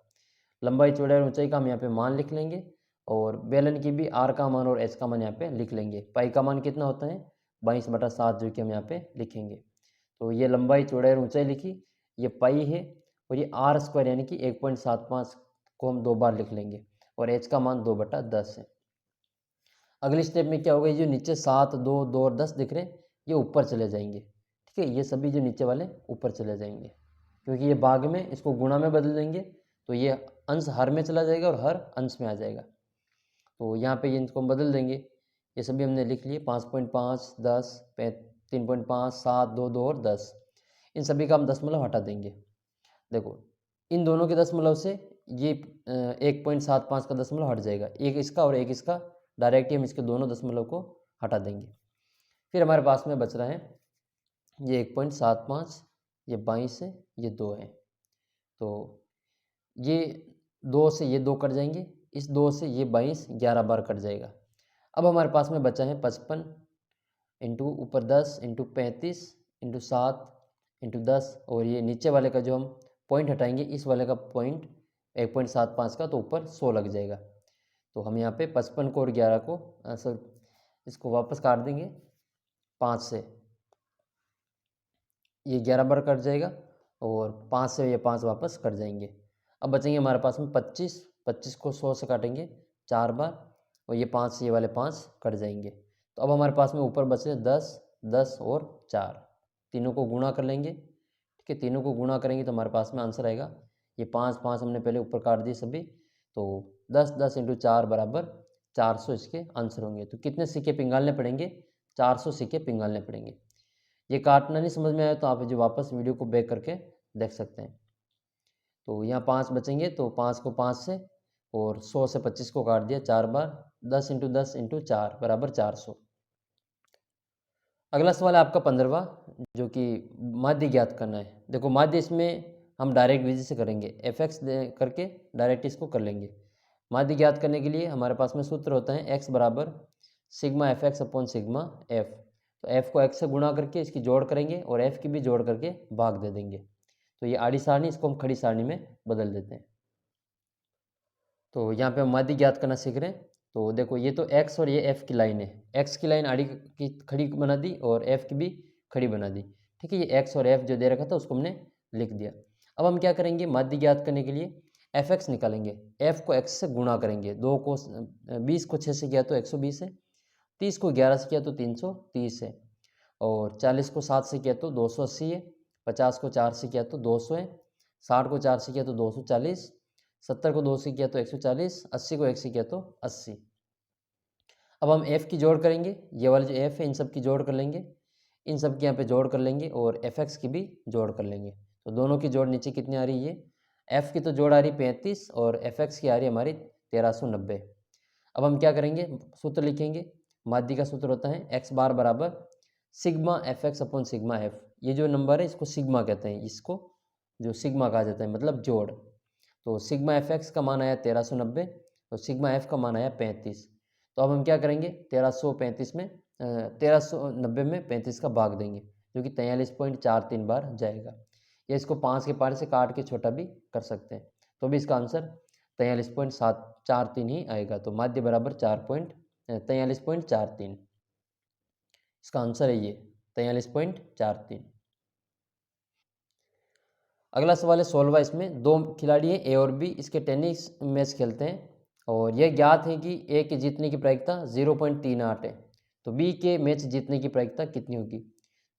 लंबाई, चौड़ाई और ऊंचाई का हम यहाँ पे मान लिख लेंगे और बेलन की भी आर का मान और एच का मान यहाँ पे लिख लेंगे। पाई का मान कितना होता है 22/7, जो कि हम यहाँ पे लिखेंगे। तो ये लंबाई, चौड़ाई और ऊंचाई लिखी, ये पाई है और ये आर स्क्वायर यानी कि 1.75 को हम 2 बार लिख लेंगे और एच का मान 2/10 है। अगले स्टेप में क्या होगा, ये जो नीचे 7, 2, 2 और 10 दिख रहे हैं ये ऊपर चले जाएंगे, ठीक है। ये सभी जो नीचे वाले ऊपर चले जाएंगे क्योंकि ये भाग में, इसको गुणा में बदल देंगे तो ये अंश हर में चला जाएगा और हर अंश में आ जाएगा। तो यहाँ पे ये इनको हम बदल देंगे। ये सभी हमने लिख लिए 5.5, 10, 3.5, 7, 2, 2 और 10। इन सभी का हम दशमलव हटा देंगे। देखो इन दोनों के दशमलव से ये 1.75 का दशमलव हट जाएगा, एक इसका और एक इसका, डायरेक्ट ही हम इसके दोनों दशमलव को हटा देंगे। फिर हमारे पास में बच रहा है ये 1.75, ये 22 है, ये 2 है। तो ये 2 से ये 2 कट जाएंगे, इस 2 से ये 22 11 बार कट जाएगा। अब हमारे पास में बचा है 55 इंटू ऊपर 10 इंटू 35 इंटू 7 इंटू 10 और ये नीचे वाले का जो हम पॉइंट हटाएंगे, इस वाले का पॉइंट 1.75 का, तो ऊपर 100 लग जाएगा। तो हम यहाँ पे 55 को और 11 को सर इसको वापस काट देंगे 5 से, ये 11 बार कट जाएगा और 5 से ये 5 वापस कट जाएंगे। अब बचेंगे हमारे पास में 25, 25 को 100 से काटेंगे 4 बार और ये 5 से ये वाले 5 कट जाएंगे। तो अब हमारे पास में ऊपर बचे 10, 10 और 4, तीनों को गुणा कर लेंगे, ठीक है। तीनों को गुणा करेंगे तो हमारे पास में आंसर आएगा, ये 5, 5 हमने पहले ऊपर काट दिए सभी, तो 10, 10 इंटू 4 बराबर 400 इसके आंसर होंगे। तो कितने सिक्के पिंगालने पड़ेंगे, 400 सिक्के पिंगालने पड़ेंगे। ये काटना नहीं समझ में आया तो आप जो वापस वीडियो को बैक करके देख सकते हैं। तो यहाँ 5 बचेंगे तो 5 को 5 से और 100 से 25 को काट दिया 4 बार, 10 इंटू 10 इंटू 4 बराबर 400। अगला सवाल है आपका 15वां, जो कि माध्य ज्ञात करना है। देखो माध्य इसमें हम डायरेक्ट विधि से करेंगे, एफ एक्स करके डायरेक्ट इसको कर लेंगे। माध्य ज्ञात करने के लिए हमारे पास में सूत्र होता है एक्स बराबर sigma F x upon sigma F. तो एफ को एक्स से गुणा करके इसकी जोड़ करेंगे और एफ की भी जोड़ करके भाग दे देंगे। तो ये आड़ी सारणी, इसको हम खड़ी सारणी में बदल देते हैं। तो यहाँ पे हम माध्य ज्ञात करना सीख रहे हैं। तो देखो ये तो एक्स और ये एफ की लाइन है, एक्स की लाइन आड़ी की खड़ी बना दी और एफ की भी खड़ी बना दी। ठीक है, ये एक्स और एफ जो दे रखा था उसको हमने लिख दिया। अब हम क्या करेंगे, माध्य ज्ञात करने के लिए एफ एक्स निकालेंगे, एफ को एक्स से गुणा करेंगे। 20 को 6 से किया तो 120 है, 30 को 11 से किया तो 330 है, और 40 को 7 से किया तो 280 है, 50 को 4 से किया तो 200 है, 60 को 4 से किया तो 240, 70 को 2 से किया तो 140, 80 को 1 से किया तो 80। अब हम f की जोड़ करेंगे, ये वाले जो f है इन सब की जोड़ कर लेंगे, इन सब की यहाँ पे जोड़ कर लेंगे और fx की भी जोड़ कर लेंगे। तो दोनों की जोड़ नीचे कितनी आ रही है, f की तो जोड़ आ रही 35 और fx की आ रही है हमारी 1390। अब हम क्या करेंगे, सूत्र लिखेंगे। माध्य का सूत्र होता है x बार बराबर sigma F x upon sigma F. ये जो नंबर है इसको सिग्मा कहते हैं, इसको जो सिग्मा कहा जाता है, मतलब जोड़। तो सिग्मा एफ एक्स का मान आया 1390 और सिग्मा एफ का मान आया 35। तो अब हम क्या करेंगे, 1335 में 1390 में 35 का भाग देंगे, जो कि 43.43 बार जाएगा। या इसको 5 के पार से काट के छोटा भी कर सकते हैं, तो भी इसका आंसर 43.743 ही आएगा। तो माध्य बराबर 43.43, इसका आंसर है ये 43.43। अगला सवाल है 16वां। इसमें दो खिलाड़ी हैं ए और बी, इसके टेनिस मैच खेलते हैं और यह ज्ञात है कि ए के जीतने की प्रायिकता 0.38 है, तो बी के मैच जीतने की प्रायिकता कितनी होगी।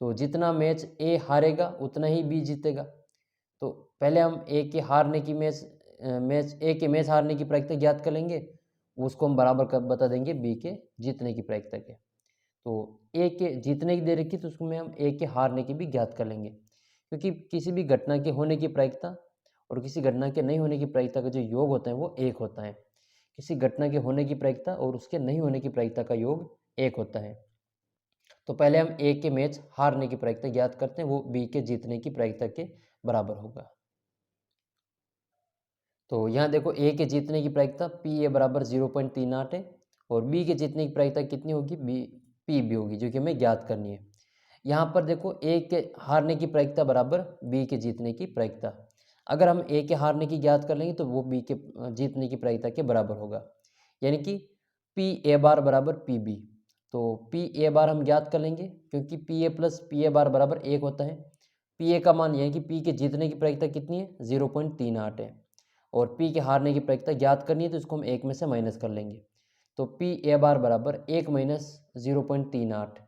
तो जितना मैच ए हारेगा उतना ही बी जीतेगा। तो पहले हम ए के हारने की ए के मैच हारने की प्रायिकता ज्ञात कर लेंगे, उसको हम बराबर कर बता देंगे बी के जीतने की प्रायिकता के। तो ए के जीतने की दे रखी तो उसको में हम ए के हारने की भी ज्ञात कर लेंगे, क्योंकि किसी भी घटना के होने की प्रायिकता और किसी घटना के नहीं होने की प्रायिकता का जो योग होता है वो एक होता है। किसी घटना के होने की प्रायिकता और उसके नहीं होने की प्रायिकता का योग एक होता है। तो पहले हम ए के मैच हारने की प्रायिकता ज्ञात करते हैं, वो बी के जीतने की प्रायिकता के बराबर होगा। तो यहाँ देखो ए के जीतने की प्रायिकता पी ए बराबर 0.38 है और बी के जीतने की प्रायिकता कितनी होगी, पी बी होगी, जो कि हमें ज्ञात करनी है। यहाँ पर देखो ए के हारने की प्रायिकता बराबर बी के जीतने की प्रायिकता। अगर हम ए के हारने की ज्ञात कर लेंगे तो वो बी के जीतने की प्रायिकता के बराबर होगा, यानी कि पी ए बार बराबर पी बी। तो पी ए बार हम ज्ञात कर लेंगे, क्योंकि P A plus P A bar बराबर 1 होता है। पी ए का मान यानी कि पी के जीतने की प्रायिकता कितनी है, 0.38 है, और पी के हारने की प्रायिकता ज्ञात करनी है तो इसको हम 1 में से माइनस कर लेंगे। तो पी ए बार बराबर 1 माइनस 0.38।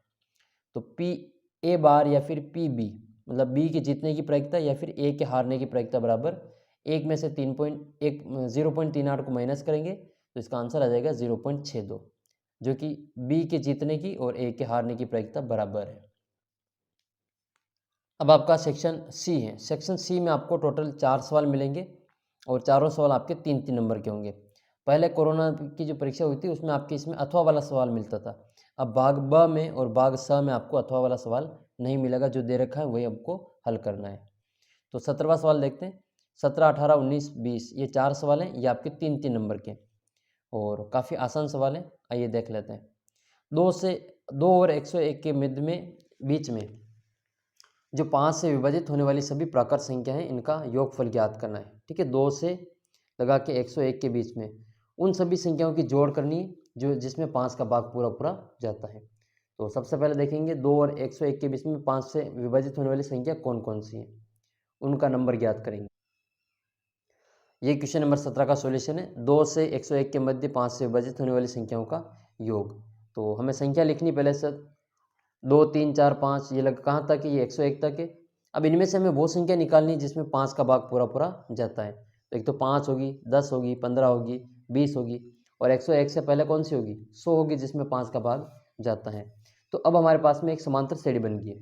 तो पी ए बार या फिर पी बी, मतलब बी के जीतने की प्रायिकता या फिर ए के हारने की प्रायिकता बराबर 1 में से 0.38 को माइनस करेंगे तो इसका आंसर आ जाएगा 0.62, जो कि बी के जीतने की और ए के हारने की प्रायिकता बराबर है। अब आपका सेक्शन सी है। सेक्शन सी में आपको टोटल 4 सवाल मिलेंगे और चारों सवाल आपके 3-3 नंबर के होंगे। पहले कोरोना की जो परीक्षा हुई थी उसमें आपके इसमें अथवा वाला सवाल मिलता था। अब भाग ब में और भाग स में आपको अथवा वाला सवाल नहीं मिलेगा, जो दे रखा है वही आपको हल करना है। तो 17वां सवाल देखते हैं। 17, 18, 19, 20 ये 4 सवाल हैं, ये आपके 3-3 नंबर के और काफ़ी आसान सवाल है। आइए देख लेते हैं। 2 और 101 के मध्य में बीच में जो 5 से विभाजित होने वाली सभी प्राकृत संख्या हैं, इनका योगफल ज्ञात करना है। ठीक है, 2 से लगा के 101 के बीच में उन सभी संख्याओं की जोड़ करनी है जो जिसमें 5 का भाग पूरा पूरा जाता है। तो सबसे पहले देखेंगे 2 और 101 के बीच में 5 से विभाजित होने वाली संख्या कौन कौन सी है, उनका नंबर ज्ञात करेंगे। ये क्वेश्चन नंबर 17 का सॉल्यूशन है। 2 से 101 के मध्य 5 से विभाजित होने वाली संख्याओं का योग। तो हमें संख्या लिखनी पहले से 2, 3, 4, 5 ये लग कहाँ तक है, ये 101 तक है। अब इनमें से हमें वो संख्या निकालनी है जिसमें 5 का भाग पूरा पूरा जाता है। तो एक तो 5 होगी, 10 होगी, 15 होगी, 20 होगी, और 101 से पहले कौन सी होगी, 100 होगी, जिसमें 5 का भाग जाता है। तो अब हमारे पास में एक समांतर श्रेणी बन गई है।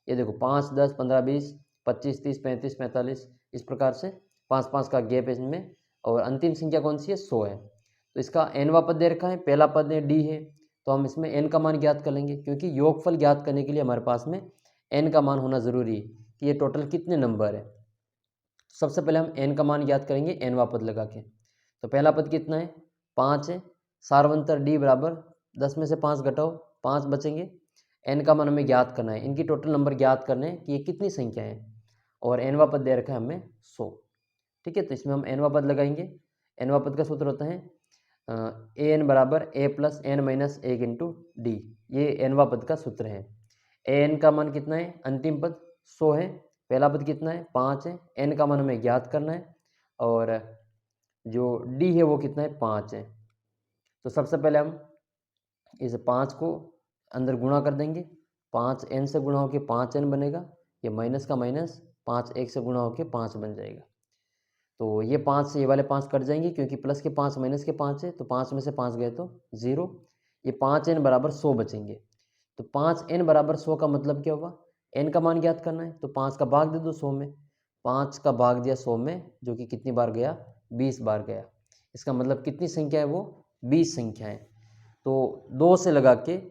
ये देखो 5, 10, 15, 20, 25, 30, 35, 45, इस प्रकार से 5-5 का गैप है इनमें, और अंतिम संख्या कौन सी है, 100 है। तो इसका nवां पद दे रखा है, पहला पद है डी है, तो हम इसमें n का मान ज्ञात कर लेंगे, क्योंकि योगफल ज्ञात करने के लिए हमारे पास में n का मान होना ज़रूरी है। कि ये टोटल कितने नंबर है। सबसे पहले हम n का मान ज्ञात करेंगे nवां पद लगा के। तो पहला पद कितना है, 5 है। सारवंतर d बराबर 10 में से 5 घटाओ, 5 बचेंगे। n का मान हमें ज्ञात करना है, इनकी टोटल नंबर ज्ञात करने हैं कि ये कितनी संख्या है, और nवां पद दे रखा है हमें 100। ठीक है, तो इसमें हम nवां पद लगाएंगे। nवां पद का सूत्र होता है an बराबर a plus n minus 1 into d. ये nवां पद का सूत्र है। an का मान कितना है, अंतिम पद 100 है। पहला पद कितना है, 5 है। n का मान हमें ज्ञात करना है, और जो d है वो कितना है, 5 है। तो सबसे पहले हम इस 5 को अंदर गुणा कर देंगे। 5 n से गुणा होकर 5n बनेगा। ये माइनस का माइनस 5 1 से गुणा होकर 5 बन जाएगा। तो ये 5 से ये वाले 5 कट जाएंगे, क्योंकि प्लस के 5 माइनस के 5 है, तो 5 में से 5 गए तो 0। ये 5n बराबर 100 बचेंगे। तो 5n बराबर 100 का मतलब क्या हुआ, n का मान ज्ञात करना है, तो 5 का भाग दे दो 100 में। 5 का भाग दिया 100 में, जो कि कितनी बार गया, 20 बार गया। इसका मतलब कितनी संख्या है, वो 20 संख्या है। तो 2 से लगा के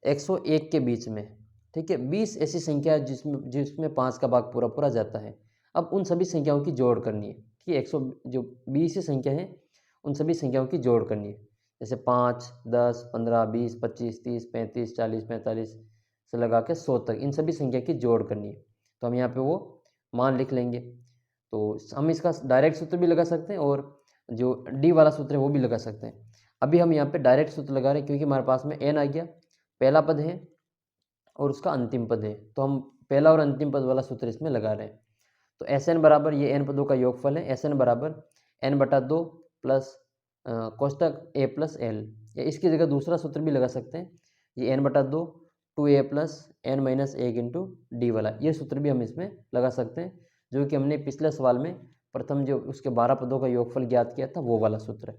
101 के बीच में, ठीक है, 20 ऐसी संख्या है जिसमें 5 का भाग पूरा पूरा जाता है। अब उन सभी संख्याओं की जोड़ करनी है, ठीक है, 100 जो 20 संख्या है उन सभी संख्याओं की जोड़ करनी है। जैसे 5, 10, 15, 20, 25, 30, 35, 40, 45 से लगा के 100 तक, इन सभी संख्या की जोड़ करनी है। तो हम यहाँ पे वो मान लिख लेंगे। तो हम इसका डायरेक्ट सूत्र भी लगा सकते हैं, और जो डी वाला सूत्र है वो भी लगा सकते हैं। अभी हम यहाँ पे डायरेक्ट सूत्र लगा रहे हैं, क्योंकि हमारे पास में n आ गया, पहला पद है और उसका अंतिम पद है, तो हम पहला और अंतिम पद वाला सूत्र इसमें लगा रहे हैं। तो Sn बराबर ये n पदों का योगफल है। Sn बराबर n/2 प्लस कोष्टक a प्लस एल, या इसकी जगह दूसरा सूत्र भी लगा सकते हैं, ये n/2 2a plus n minus 1 into d वाला, ये सूत्र भी हम इसमें लगा सकते हैं, जो कि हमने पिछले सवाल में प्रथम जो उसके 12 पदों का योगफल ज्ञात किया था वो वाला सूत्र है।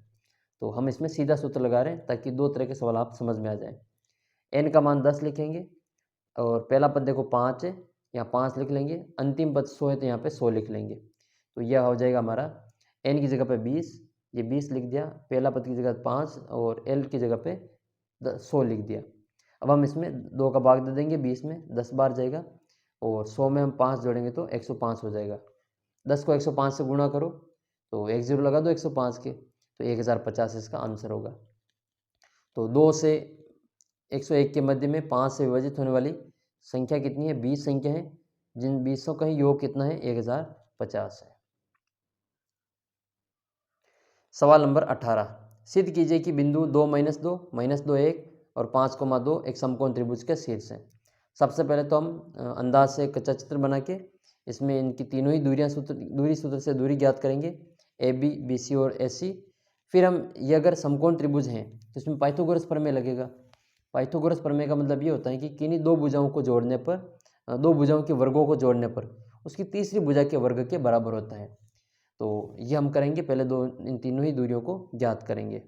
तो हम इसमें सीधा सूत्र लगा रहे हैं, ताकि दो तरह के सवाल आप समझ में आ जाए। n का मान 10 लिखेंगे, और पहला पद देखो 5 है, यहाँ 5 लिख लेंगे। अंतिम पद 100 है, तो यहाँ पे 100 लिख लेंगे। तो यह हो जाएगा हमारा n की जगह पे 20, ये 20 लिख दिया, पहला पद की जगह 5 और l की जगह पे 100 लिख दिया। अब हम इसमें 2 का भाग दे देंगे, 20 में 10 बार जाएगा, और 100 में हम 5 जोड़ेंगे तो 105 हो जाएगा। 10 को 105 से गुणा करो, तो 1 0 लगा दो 105 के, तो 1050 इसका आंसर होगा। तो 2 से 101 के मध्य में 5 से विभाजित होने वाली संख्या कितनी है, 20 संख्या है, जिन 20 का योग कितना है, 1050 है। सवाल नंबर 18, सिद्ध कीजिए कि बिंदु 2 -2 -2 1 और 5,2 एक समकोण त्रिभुज के शीर्ष हैं। सबसे पहले तो हम अंदाज से एक कच्चा चित्र बना के इसमें इनकी तीनों ही दूरी सूत्र से दूरी ज्ञात करेंगे, ए बी, बी सी और ए सी। फिर हम ये अगर समकोण त्रिभुज हैं तो इसमें पाइथागोरस प्रमेय लगेगा। पाइथागोरस प्रमेय का मतलब ये होता है कि किन्हीं दो भुजाओं को जोड़ने पर, दो भुजाओं के वर्गों को जोड़ने पर उसकी तीसरी भुजा के वर्ग के बराबर होता है। तो ये हम करेंगे, पहले इन तीनों ही दूरियों को ज्ञात करेंगे।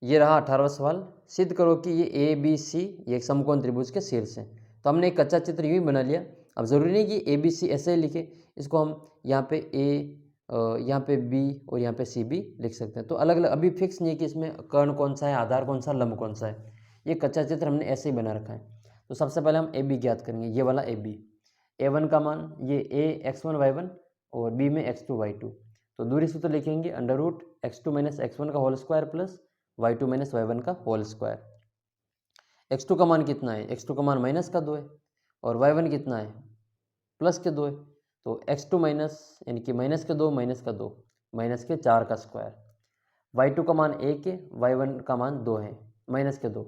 ये रहा 18वां सवाल, सिद्ध करो कि ये ए बी सी ये एक समकोण त्रिभुज के शीर्ष हैं। तो हमने एक कच्चा चित्र यूँ ही बना लिया। अब ज़रूरी नहीं कि ए बी सी ऐसे ही लिखे, इसको हम यहाँ पे ए, यहाँ पे बी और यहाँ पे सी भी लिख सकते हैं। तो अलग अलग अभी फिक्स नहीं है कि इसमें कर्ण कौन सा है, आधार कौन सा, लंब कौन सा है। ये कच्चा चित्र हमने ऐसे ही बना रखा है। तो सबसे पहले हम ए बी ज्ञात करेंगे, ये वाला ए बी। A1 का मान ये a x1 y1 और b में x2 y2। तो दूरी सूत्र लिखेंगे √x2 - x1 का whole square plus y2 - y1 का होल स्क्वायर। x2 का मान कितना है, x2 का मान -2 है, और y1 कितना है, +2 है। तो x2 माइनस यानी कि -2 - 4 का स्क्वायर। y2 का मान 1 है, y1 का मान 2 है, -2,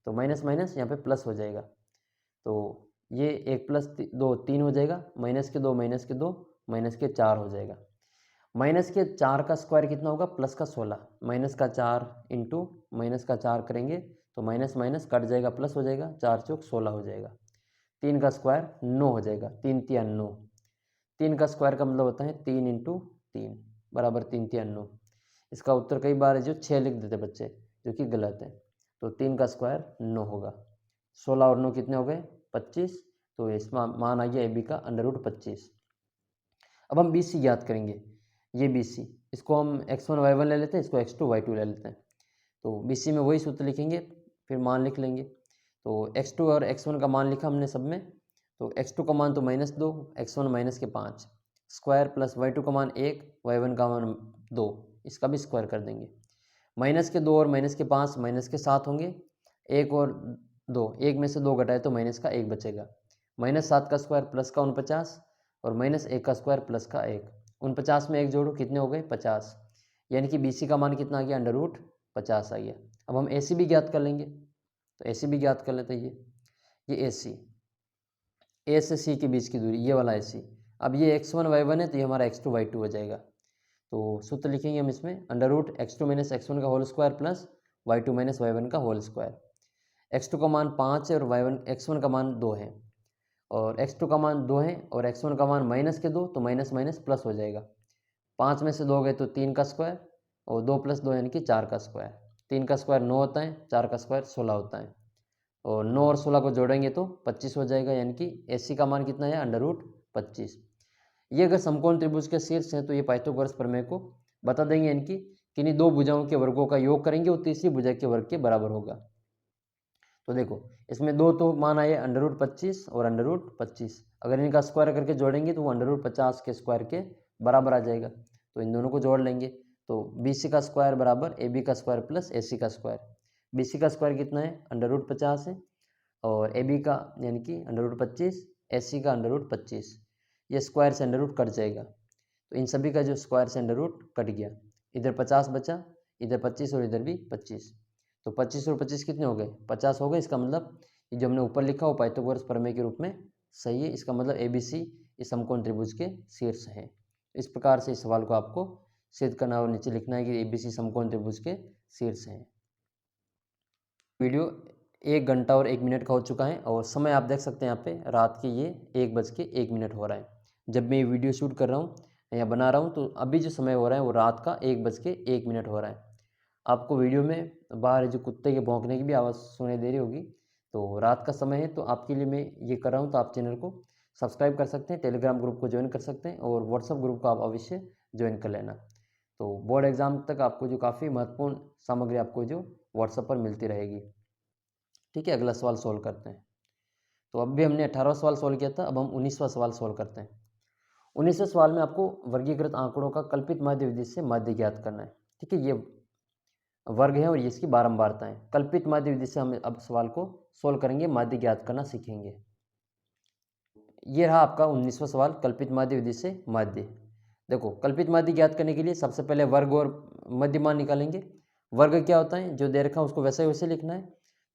तो माइनस माइनस यहाँ पे प्लस हो जाएगा। तो ये 1 + 2 3 हो जाएगा, -2 -4 हो जाएगा। -4 का स्क्वायर कितना होगा, +16, -4 इंटू -4 करेंगे तो माइनस माइनस कट जाएगा, प्लस हो जाएगा, 4 चौक 16 हो जाएगा। 3 का स्क्वायर 9 हो जाएगा, 3 तिया 9। 3 का स्क्वायर का मतलब होता है 3 × 3 बराबर 3 तिया 9। इसका उत्तर कई बार जो 6 लिख देते बच्चे, जो कि गलत है। तो 3 का स्क्वायर 9 होगा। 16 और 9 कितने हो गए, 25। तो इसमें मान आ गया ए बी का √25। अब हम बी सी ज्ञात करेंगे, ये बी सी, इसको हम x1 y1 ले लेते हैं, इसको x2 y2 ले लेते हैं। तो बी सी में वही सूत्र लिखेंगे, फिर मान लिख लेंगे। तो x2 और x1 का मान लिखा हमने सब में। तो x2 का मान तो -2, x1 माइनस के 5 स्क्वायर प्लस y2 का मान 1, y1 का मान 2, इसका भी स्क्वायर कर देंगे। माइनस के 2 और माइनस के 5 माइनस के 7 होंगे, 1 और 2, 1 में से 2 घटाए तो माइनस का 1 बचेगा। -7 का स्क्वायर प्लस का 49 और -1 का स्क्वायर प्लस का 1, 49 में 1 जोड़ो कितने हो गए 50, यानी कि BC का मान कितना आ गया √50 आ गया। अब हम AC भी ज्ञात कर लेंगे, तो AC भी ज्ञात कर लेते हैं। ये AC, A से C के बीच की दूरी, ये वाला AC। अब ये x1 y1 है तो ये हमारा x2 y2 हो जाएगा। तो सूत्र लिखेंगे हम इसमें √x2 - x1 का whole square plus y2 - y1 का होल स्क्वायर। x2 का मान 5 है और x1 का मान 2 है, और x2 का मान 2 है और x1 का मान -2, तो माइनस माइनस प्लस हो जाएगा। 5 में से 2 गए तो 3 का स्क्वायर और 2 + 2 यानी कि 4 का स्क्वायर। 3 का स्क्वायर 9 होता है, 4 का स्क्वायर 16 होता है, और 9 और 16 को जोड़ेंगे तो 25 हो जाएगा, यानी कि AC का मान कितना है √25। ये अगर समकोण त्रिभुज के शीर्ष हैं तो ये पाइथागोरस प्रमेय को बता देंगे, यानी कि किन्हीं दो भुजाओं के वर्गों का योग करेंगे और तीसरी भुजा के वर्ग के बराबर होगा। तो देखो इसमें दो तो मान आए √25 और √25, अगर इनका स्क्वायर करके जोड़ेंगे तो वो √50 के स्क्वायर के बराबर आ जाएगा। तो इन दोनों को जोड़ लेंगे तो BC का स्क्वायर बराबर AB का स्क्वायर प्लस AC का स्क्वायर। BC का स्क्वायर कितना है √50 है और AB का यानी कि √25, AC का √25, ये स्क्वायर से अंडर रूट कट जाएगा। तो इन सभी का जो स्क्वायर से अंडर रूट कट गया, इधर 50 बचा, इधर 25 और इधर भी 25, तो 25 और 25 कितने हो गए 50 हो गए। इसका मतलब ये जो हमने ऊपर लिखा वो पाइथागोरस प्रमेय के रूप में सही है। इसका मतलब ABC इस समकोण त्रिभुज के शीर्ष है। इस प्रकार से इस सवाल को आपको सिद्ध करना और नीचे लिखना है कि ABC समकोण त्रिभुज के शीर्ष है। वीडियो 1 घंटा और 1 मिनट का हो चुका है और समय आप देख सकते हैं यहाँ पे रात के ये 1:01 हो रहा है। जब मैं ये वीडियो शूट कर रहा हूँ या बना रहा हूँ तो अभी जो समय हो रहा है वो रात का 1:01 हो रहा है। आपको वीडियो में बाहर जो कुत्ते के भौंकने की भी आवाज़ सुनाई दे रही होगी, तो रात का समय है। तो आपके लिए मैं ये कर रहा हूँ, तो आप चैनल को सब्सक्राइब कर सकते हैं, टेलीग्राम ग्रुप को ज्वाइन कर सकते हैं और व्हाट्सअप ग्रुप को आप अवश्य ज्वाइन कर लेना। तो बोर्ड एग्ज़ाम तक आपको जो काफ़ी महत्वपूर्ण सामग्री आपको जो व्हाट्सएप पर मिलती रहेगी। ठीक है, अगला सवाल सोल्व करते हैं। तो अब भी हमने 18वां सवाल सोल्व किया था, अब हम 19वां सवाल सोल्व करते हैं। 19वें सवाल में आपको वर्गीकृत आंकड़ों का कल्पित माध्य विधि से माध्य ज्ञात करना है। ठीक है, ये वर्ग है और ये इसकी बारंबारता है। कल्पित माध्य विधि से हम अब सवाल को सोल्व करेंगे, माध्य ज्ञात करना सीखेंगे। ये रहा आपका 19वां सवाल, कल्पित माध्य विधि से माध्य। देखो कल्पित माध्य ज्ञात करने के लिए सबसे पहले वर्ग और मध्यमान निकालेंगे। वर्ग क्या होता है, जो दे रखा है उसको वैसे वैसे लिखना है।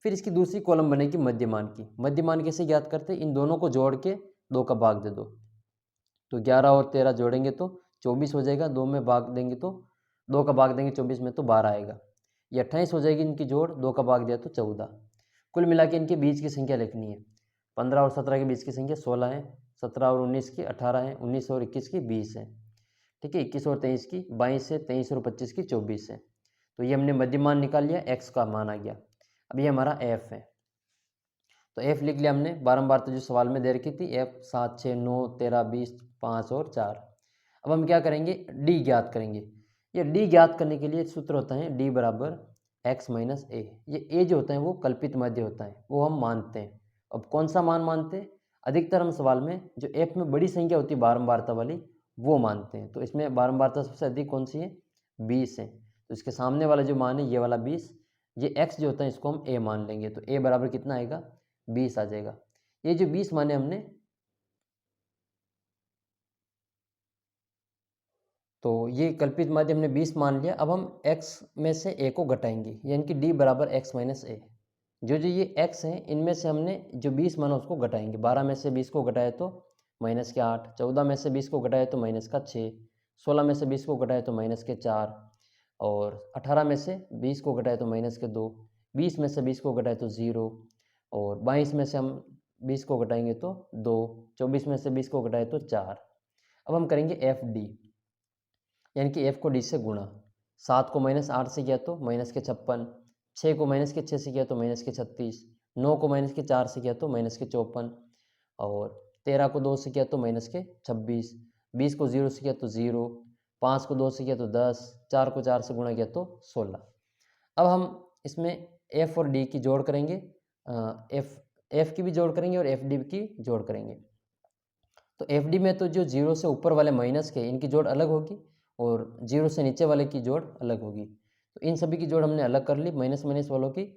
फिर इसकी दूसरी कॉलम बनेगी मध्यमान की। मध्यमान कैसे ज्ञात करते हैं, इन दोनों को जोड़ के 2 का भाग दे दो, तो 11 और 13 जोड़ेंगे तो 24 हो जाएगा। 2 में भाग देंगे तो 2 का भाग देंगे 24 में तो 12 आएगा। ये 28 हो जाएगी इनकी जोड़, 2 का भाग दिया तो 14। कुल मिला के इनके बीच की संख्या लिखनी है। 15 और 17 के बीच की संख्या 16 है, 17 और 19 की 18 है, 19 और 21 की 20 है। ठीक है, 21 और 23 की 22 है, 23 और 25 की 24 है। तो ये हमने मध्यमान निकाल लिया, x का मान आ गया। अब ये हमारा f है, तो f लिख लिया हमने। बारंबार तो जो सवाल में दे रखी थी f 7, 6, 9, 13, 20, 5 और 4। अब हम क्या करेंगे, d ज्ञात करेंगे। ये d ज्ञात करने के लिए सूत्र होता है d बराबर x माइनस a। ये a जो होता है वो कल्पित माध्य होता है, वो हम मानते हैं। अब कौन सा मान मानते हैं, अधिकतर हम सवाल में जो f में बड़ी संख्या होती है बारंबारता वाली वो मानते हैं। तो इसमें बारंबारता सबसे अधिक कौन सी है, 20 है। तो इसके सामने वाला जो मान है ये वाला 20, ये x जो होता है इसको हम a मान लेंगे। तो a बराबर कितना आएगा, 20 आ जाएगा। ये जो 20 माने हमने, तो ये कल्पित माध्य हमने 20 मान लिया। अब हम x में से a को घटाएंगे, यानी कि d बराबर x माइनस a। जो जो ये x है इनमें से हमने जो 20 माना उसको घटाएंगे। 12 में से 20 को घटाए तो माइनस के 8, 14 में से 20 को घटाए तो माइनस का 6, 16 में से 20 को घटाए तो माइनस के 4, और 18 में से 20 को घटाए तो माइनस के 2, 20 में से 20 को घटाए तो 0, और 22 में से हम 20 को घटाएंगे तो 2, 24 में से 20 को घटाए तो 4। अब हम करेंगे एफ डी, यानी कि f को d से गुणा। 7 को -8 से किया तो माइनस के 56, 6 को -6 से किया तो माइनस के 36, 9 को -4 से किया तो माइनस के 54, और 13 को 2 से किया तो माइनस के 26, 20 को 0 से किया तो 0, 5 को 2 से किया तो 10, 4 को 4 से गुणा किया तो 16। अब हम इसमें f और d की जोड़ करेंगे, एफ की भी जोड़ करेंगे और एफ डी की जोड़ करेंगे। तो एफ डी में तो जो जीरो से ऊपर वाले माइनस के इनकी जोड़ अलग होगी और जीरो से नीचे वाले की जोड़ अलग होगी। तो इन सभी की जोड़ हमने अलग कर ली, माइनस माइनस वालों की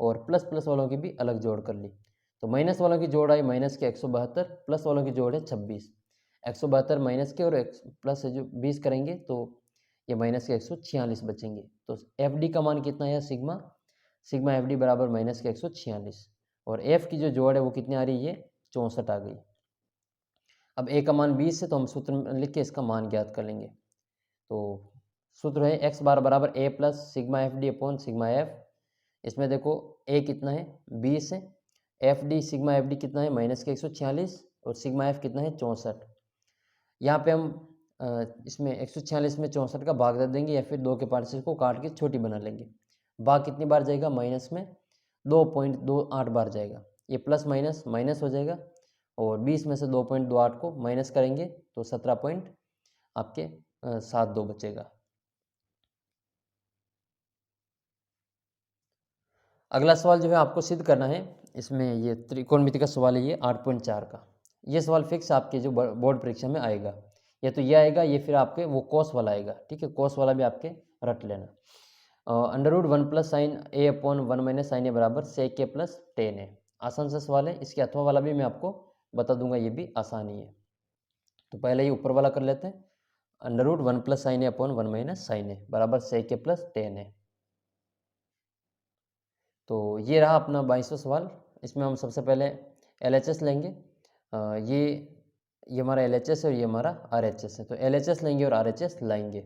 और प्लस प्लस वालों की भी अलग जोड़ कर ली। तो माइनस वालों की जोड़ आई माइनस के 172, प्लस वालों की जोड़ है 26। 172 माइनस के और प्लस से जो 20 करेंगे तो ये माइनस के 146 बचेंगे। तो एफ डी का मान कितना है सिग्मा, सिग्मा एफ डी बराबर माइनस के 146 और एफ की जो जोड़ है वो कितनी आ रही है, 64 आ गई। अब ए का मान 20 है तो हम सूत्र में लिख के इसका मान ज्ञात कर लेंगे। तो सूत्र है एक्स बार बराबर A plus sigma F D upon sigma F. इसमें देखो ए कितना है 20 है, F D sigma F D कितना है माइनस के 146 और सिग्मा एफ कितना है 64। यहाँ पे हम इसमें 146 में 64 का भाग दे देंगे या फिर 2 के पार्ट्स को काट के छोटी बना लेंगे। भाग कितनी बार जाएगा, माइनस में 2.28 बार जाएगा। ये प्लस माइनस माइनस हो जाएगा और 20 में से 2.28 को माइनस करेंगे तो 17 पॉइंट आपके 72 बचेगा। अगला सवाल जो है आपको सिद्ध करना है, इसमें ये त्रिकोणमिति का सवाल है, ये 8.4 का। ये सवाल फिक्स आपके जो बोर्ड परीक्षा में आएगा, या तो ये आएगा ये फिर आपके वो कोस वाला आएगा। ठीक है, कोस वाला भी आपके रट लेना। अंडर रूट 1 प्लस साइन ए अपॉन 1 माइनस साइन ए बराबर सेक ए प्लस टेन ए। आसान सा सवाल है, इसके अथवा वाला भी मैं आपको बता दूंगा, ये भी आसान ही है। तो पहले ये ऊपर वाला कर लेते हैं। अंडर रूट 1 प्लस साइन ए अपॉन 1 माइनस साइन ए बराबर सेक ए प्लस टेन ए। तो ये रहा अपना 22वां सवाल। इसमें हम सबसे पहले LHS लेंगे। ये हमारा LHS है और ये हमारा RHS है। तो LHS लेंगे और RHS लाएंगे।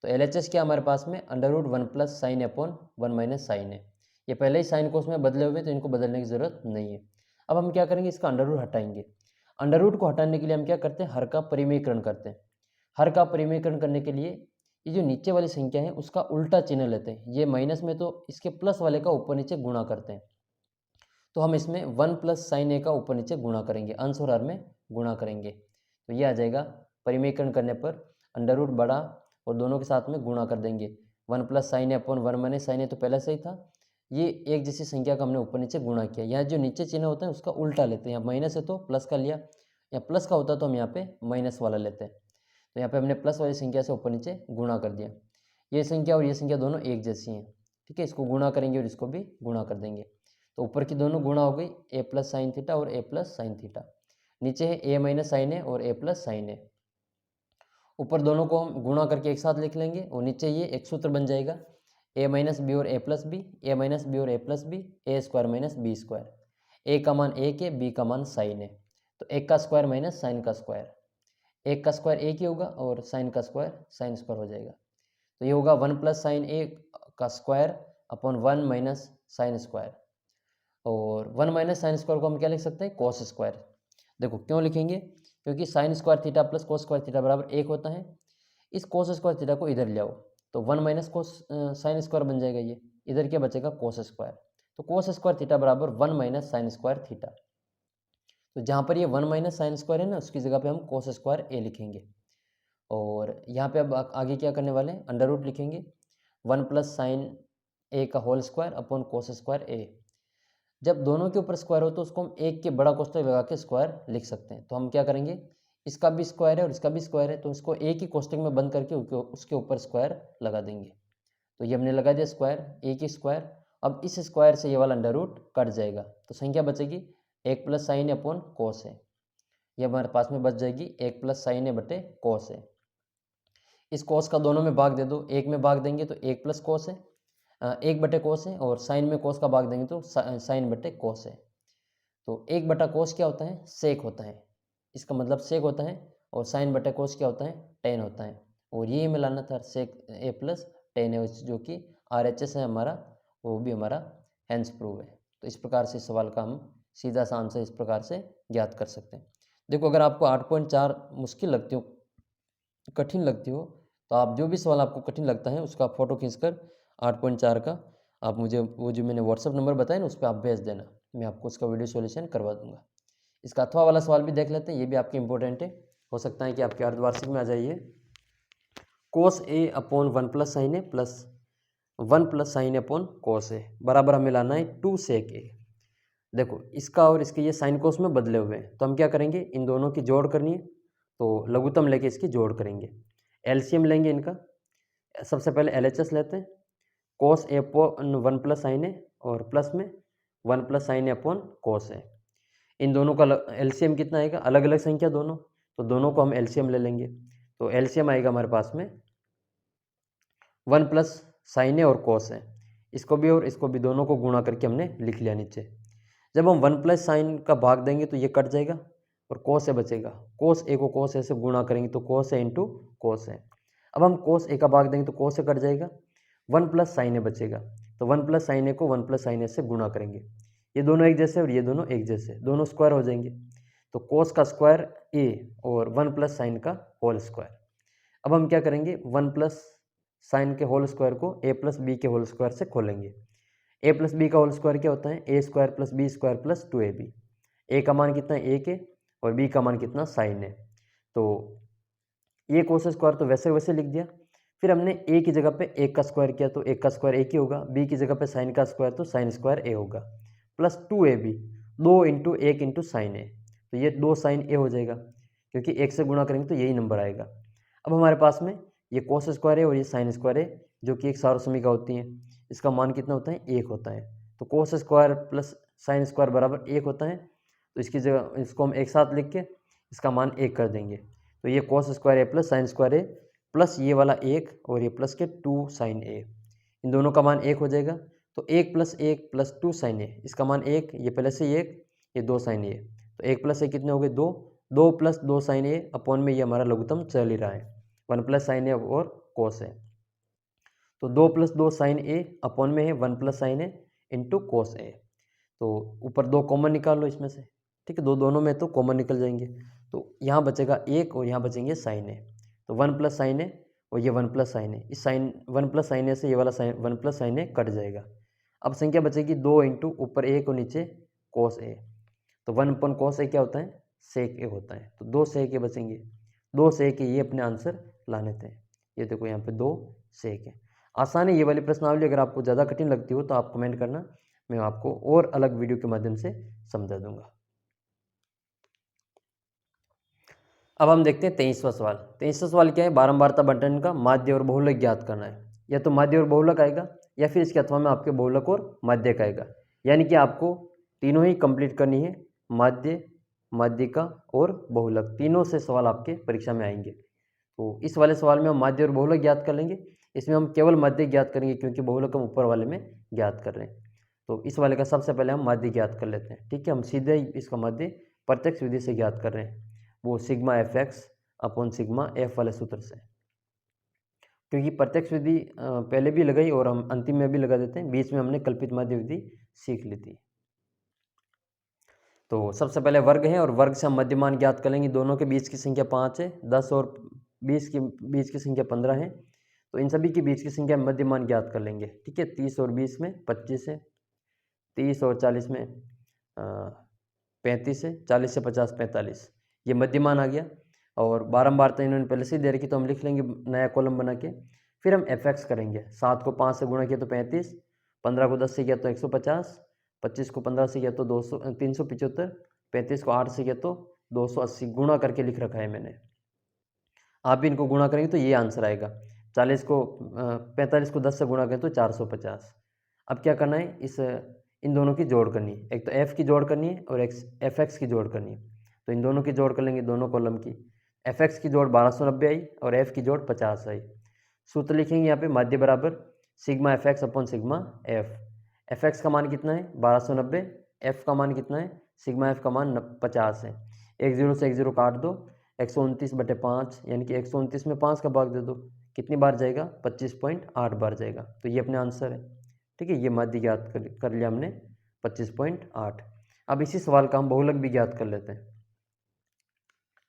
तो LHS क्या हमारे पास में under root 1 plus sine upon 1 minus sine है। ये पहले ही साइन को उसमें बदले हुए तो इनको बदलने की ज़रूरत नहीं है। अब हम क्या करेंगे, इसका अंडर रूट हटाएंगे। अंडर रूट को हटाने के लिए हम क्या करते हैं, हर का परिमेयकरण करते हैं। हर का परिमेयकरण करने के लिए ये जो नीचे वाली संख्या है उसका उल्टा चिन्ह लेते हैं। ये माइनस में तो इसके प्लस वाले का ऊपर नीचे गुणा करते हैं। तो हम इसमें 1 प्लस साइन ए का ऊपर नीचे गुणा करेंगे, अंश और हर में गुणा करेंगे। तो ये आ जाएगा, परिमेयकरण करने पर अंडर रूट बड़ा और दोनों के साथ में गुणा कर देंगे। 1 plus sine A upon 1 minus sign A तो पहले से ही था। ये एक जैसी संख्या का हमने ऊपर नीचे गुणा किया। यहाँ जो नीचे चिन्ह होता है उसका उल्टा लेते हैं। यहाँ माइनस है तो प्लस का लिया, या प्लस का होता तो हम यहाँ पे माइनस वाला लेते हैं। तो यहाँ पे हमने प्लस वाली संख्या से ऊपर नीचे गुणा कर दिया। ये संख्या और ये संख्या दोनों एक जैसी हैं। ठीक है, इसको गुणा करेंगे और इसको भी गुणा कर देंगे। तो ऊपर की दोनों गुणा हो गई, ए प्लस साइन थीटा और ए प्लस साइन थीटा। नीचे है ए माइनस साइन ए और ए प्लस साइन ए। ऊपर दोनों को हम गुणा करके एक साथ लिख लेंगे और नीचे ये एक सूत्र बन जाएगा, ए माइनस बी और ए प्लस बी, ए माइनस बी और ए प्लस बी, ए स्क्वायर माइनस बी स्क्वायर। ए का मान एक है, बी का मान साइन है। तो एक का स्क्वायर माइनस साइन का स्क्वायर, एक का स्क्वायर एक ही होगा और साइन का स्क्वायर साइन स्क्वायर हो जाएगा। तो ये होगा 1 प्लस साइन ए का square upon 1 minus sine square. और 1 माइनस साइन स्क्वायर को हम क्या लिख सकते हैं, कॉस स्क्वायर। देखो क्यों लिखेंगे, क्योंकि sine square theta plus cos square theta बराबर 1 होता है। इस कॉस स्क्वायर थीटा को इधर ले आओ तो 1 माइनस कॉस साइन स्क्वायर बन जाएगा। ये इधर क्या बचेगा, कॉस स्क्वायर। तो कॉस स्क्वायर थीटा बराबर 1 माइनस साइन स्क्वायर थीटा। तो जहाँ पर ये 1 माइनस साइन स्क्वायर है ना, उसकी जगह पे हम कॉस स्क्वायर ए लिखेंगे। और यहाँ पे अब आगे क्या करने वाले हैं, अंडर रूट लिखेंगे 1 प्लस साइन ए का whole square upon cos square A. जब दोनों के ऊपर स्क्वायर हो तो उसको हम एक के बड़ा कोष्ठक लगा के स्क्वायर लिख सकते हैं। तो हम क्या करेंगे, इसका भी स्क्वायर है और इसका भी स्क्वायर है तो इसको एक ही कोष्ठक में बंद करके उसके ऊपर स्क्वायर लगा देंगे। तो ये हमने लगा दिया स्क्वायर, एक ही स्क्वायर। अब इस स्क्वायर से ये वाला अंडर रूट कट जाएगा तो संख्या बचेगी 1 प्लस साइन अपॉन कोस है। ये हमारे पास में बच जाएगी 1 प्लस साइन ए बटे कोस है। इस कोस का दोनों में भाग दे दो, एक में भाग देंगे तो 1 प्लस कोस है, 1 बटे कोस है, और साइन में कोस का भाग देंगे तो साइन बटे कोस है। तो 1 बटा कोस क्या होता है, सेक होता है, इसका मतलब सेक होता है। और साइन बटे कोस क्या होता है, टेन होता है। और ये मिलाना था सेक ए प्लस टेन है, जो कि RHS है हमारा, वो भी हमारा हेंस प्रूव है। तो इस प्रकार से सवाल का हम सीधा सा आंसर इस प्रकार से ज्ञात कर सकते हैं। देखो अगर आपको 8.4 मुश्किल लगती हो, कठिन लगती हो, तो आप जो भी सवाल आपको कठिन लगता है उसका फ़ोटो खींचकर 8.4 का आप मुझे वो जो मैंने व्हाट्सअप नंबर बताया ना उस पर आप भेज देना, मैं आपको उसका वीडियो सॉल्यूशन करवा दूंगा। इसका अथवा वाला सवाल भी देख लेते हैं, ये भी आपके इंपॉर्टेंट है, हो सकता है कि आपके अर्धवार्षिक में आ जाइए। Cos A upon 1 plus sine A plus 1 plus sine upon cos A बराबर हमें लाना है 2 सेक ए। देखो इसका और इसके ये साइन कोस में बदले हुए हैं, तो हम क्या करेंगे, इन दोनों की जोड़ करनी है, तो लघुत्तम लेके इसकी जोड़ करेंगे। एलसीएम लेंगे इनका, सबसे पहले एलएचएस लेते हैं, कोस ए अपॉन 1 प्लस साइन ए और प्लस में 1 प्लस साइन ए अपॉन कोस ए। इन दोनों का एलसीएम कितना आएगा, अलग अलग संख्या दोनों, तो दोनों को हम एलसीएम ले लेंगे। तो एलसीएम आएगा हमारे पास में 1 प्लस साइन ए और कोस है, इसको भी और इसको भी दोनों को गुणा करके हमने लिख लिया नीचे। जब हम 1 प्लस साइन का भाग देंगे तो ये कट जाएगा और कोस ए बचेगा। कोस ए को कोस ए से गुणा करेंगे तो कोस ए इंटू कोस ए। अब हम कोस ए का भाग देंगे तो कोस ए कट जाएगा, 1 प्लस साइन ए बचेगा, तो 1 प्लस साइन ए को 1 प्लस साइन ए से गुणा करेंगे। ये दोनों एक जैसे और ये दोनों एक जैसे, दोनों स्क्वायर हो जाएंगे, तो कोस का स्क्वायर ए और 1 प्लस साइन का होल स्क्वायर। अब हम क्या करेंगे, 1 प्लस साइन के होल स्क्वायर को ए प्लस बी के होल स्क्वायर से खोलेंगे। ए प्लस बी का होल स्क्वायर क्या होता है, A square plus B square plus 2ab। A का मान कितना है, 1 है, और बी का मान कितना, साइन है। तो ये कोस स्क्वायर तो वैसे वैसे लिख दिया। फिर हमने ए की जगह पे 1 का स्क्वायर किया तो 1 का स्क्वायर 1 ही होगा, बी की जगह पे साइन का स्क्वायर तो साइन स्क्वायर ए होगा, plus 2ab, 2 into 1 into sine A, तो ये 2 साइन ए हो जाएगा, क्योंकि 1 से गुणा करेंगे तो यही नंबर आएगा। अब हमारे पास में ये कोस स्क्वायर है और ये साइन स्क्वायर है, जो कि एक सार्वसमिका होती है, इसका मान कितना होता है, 1 होता है। तो cos square plus sine square बराबर 1 होता है, तो इसकी जगह इसको हम एक साथ लिख के इसका मान 1 कर देंगे। तो ये कोस स्क्वायर ए प्लस साइन स्क्वायर ए प्लस ये वाला 1 और ये प्लस के 2 साइन ए, इन दोनों का मान 1 हो जाएगा। तो 1 प्लस 1 प्लस 2 साइन ए, इसका मान 1, ये पहले से 1, ये 2 साइन ए, तो 1 प्लस 1 कितने हो गए, 2, 2 प्लस 2 साइन ए अपॉन में ये हमारा लघुत्तम चल ही रहा है, 1 प्लस साइन ए और कोस है। तो 2 प्लस 2 साइन ए अपॉन में है 1 प्लस साइन ए इंटू कोस ए। तो ऊपर 2 कॉमन निकाल लो इसमें से, ठीक है, दोनों में तो कॉमन निकल जाएंगे, तो यहाँ बचेगा 1 और यहाँ बचेंगे साइन ए। तो 1 प्लस साइन ए और ये 1 प्लस साइन ए, इस साइन 1 प्लस साइन ए से ये वाला साइन 1 प्लस साइन ए कट जाएगा। अब संख्या बचेगी 2 इंटू ऊपर 1 और नीचे कोस ए। तो 1 अपन कोस ए क्या होता है, सेक ए होता है, तो 2 सेक ए बचेंगे, 2 सेक ए, ये अपने आंसर लाने थे। ये देखो यहाँ पे 2 सेक है। आसान है ये वाली प्रश्नावली, अगर आपको ज़्यादा कठिन लगती हो तो आप कमेंट करना, मैं आपको और अलग वीडियो के माध्यम से समझा दूंगा। अब हम देखते हैं 23वां सवाल। 23वां सवाल क्या है, बारंबारता बंटन का माध्य और बहुलक ज्ञात करना है। या तो माध्य और बहुलक आएगा या फिर इसके अथवा में आपके बहुलक और माध्यक आएगा, यानी कि आपको तीनों ही कंप्लीट करनी है, माध्य, माध्यिका और बहुलक, तीनों से सवाल आपके परीक्षा में आएंगे। तो इस वाले सवाल में हम माध्य और बहुलक ज्ञात कर लेंगे, इसमें हम केवल माध्य ज्ञात करेंगे क्योंकि बहुलक हम ऊपर वाले में ज्ञात कर रहे हैं। तो इस वाले का सबसे पहले हम माध्य ज्ञात कर लेते हैं, ठीक है, हम सीधे ही इसका माध्य प्रत्यक्ष विधि से ज्ञात कर रहे हैं, वो sigma F x upon sigma F वाले सूत्र से, क्योंकि प्रत्यक्ष विधि पहले भी लगाई और हम अंतिम में भी लगा देते हैं, बीच में हमने कल्पित माध्य विधि सीख ली थी। तो सबसे पहले वर्ग है और वर्ग से हम मध्यमान ज्ञात कर लेंगे। दोनों के बीच की संख्या 5 है, 10 और 20 के बीच की संख्या 15 है, तो इन सभी के बीच की संख्या मध्यमान ज्ञात कर लेंगे, ठीक है। 30 और 20 में 25 है, 30 और 40 में 35 है, 40 से 50 45, ये मध्यमान आ गया। और बारंबारता इन्होंने पहले से ही दे रखी, तो हम लिख लेंगे नया कॉलम बना के। फिर हम एफ एक्स करेंगे, 7 को 5 से गुणा किया तो 35, 15 को 10 से किया तो 150, 25 को 15 से किया तो 375, 35 को 8 से किया तो 280, गुणा करके लिख रखा है मैंने। आप भी इनको गुणा करेंगे तो ये आंसर आएगा। 45 को 10 से गुणा करें तो 450। अब क्या करना है, इन दोनों की जोड़ करनी है, एक तो एफ की जोड़ करनी है और एफ एक्स की जोड़ करनी है। तो इन दोनों की जोड़ कर लेंगे, दोनों कॉलम की। एफ एक्स की जोड़ 1290 आई और एफ की जोड़ 50 आई। सूत्र लिखेंगे यहाँ पे, माध्य बराबर sigma F x upon sigma F. F x का मान कितना है 1290, एफ का मान कितना है, सिग्मा एफ का मान 50 है। 1 0 से 1 0 काट दो, 129/5, यानी कि 129 में 5 का भाग दे दो, कितनी बार जाएगा, 25.8 बार जाएगा। तो ये अपने आंसर है, ठीक है, ये माध्य ज्ञात कर लिया हमने 25.8। अब इसी सवाल का हम बहुलक भी ज्ञात कर लेते हैं,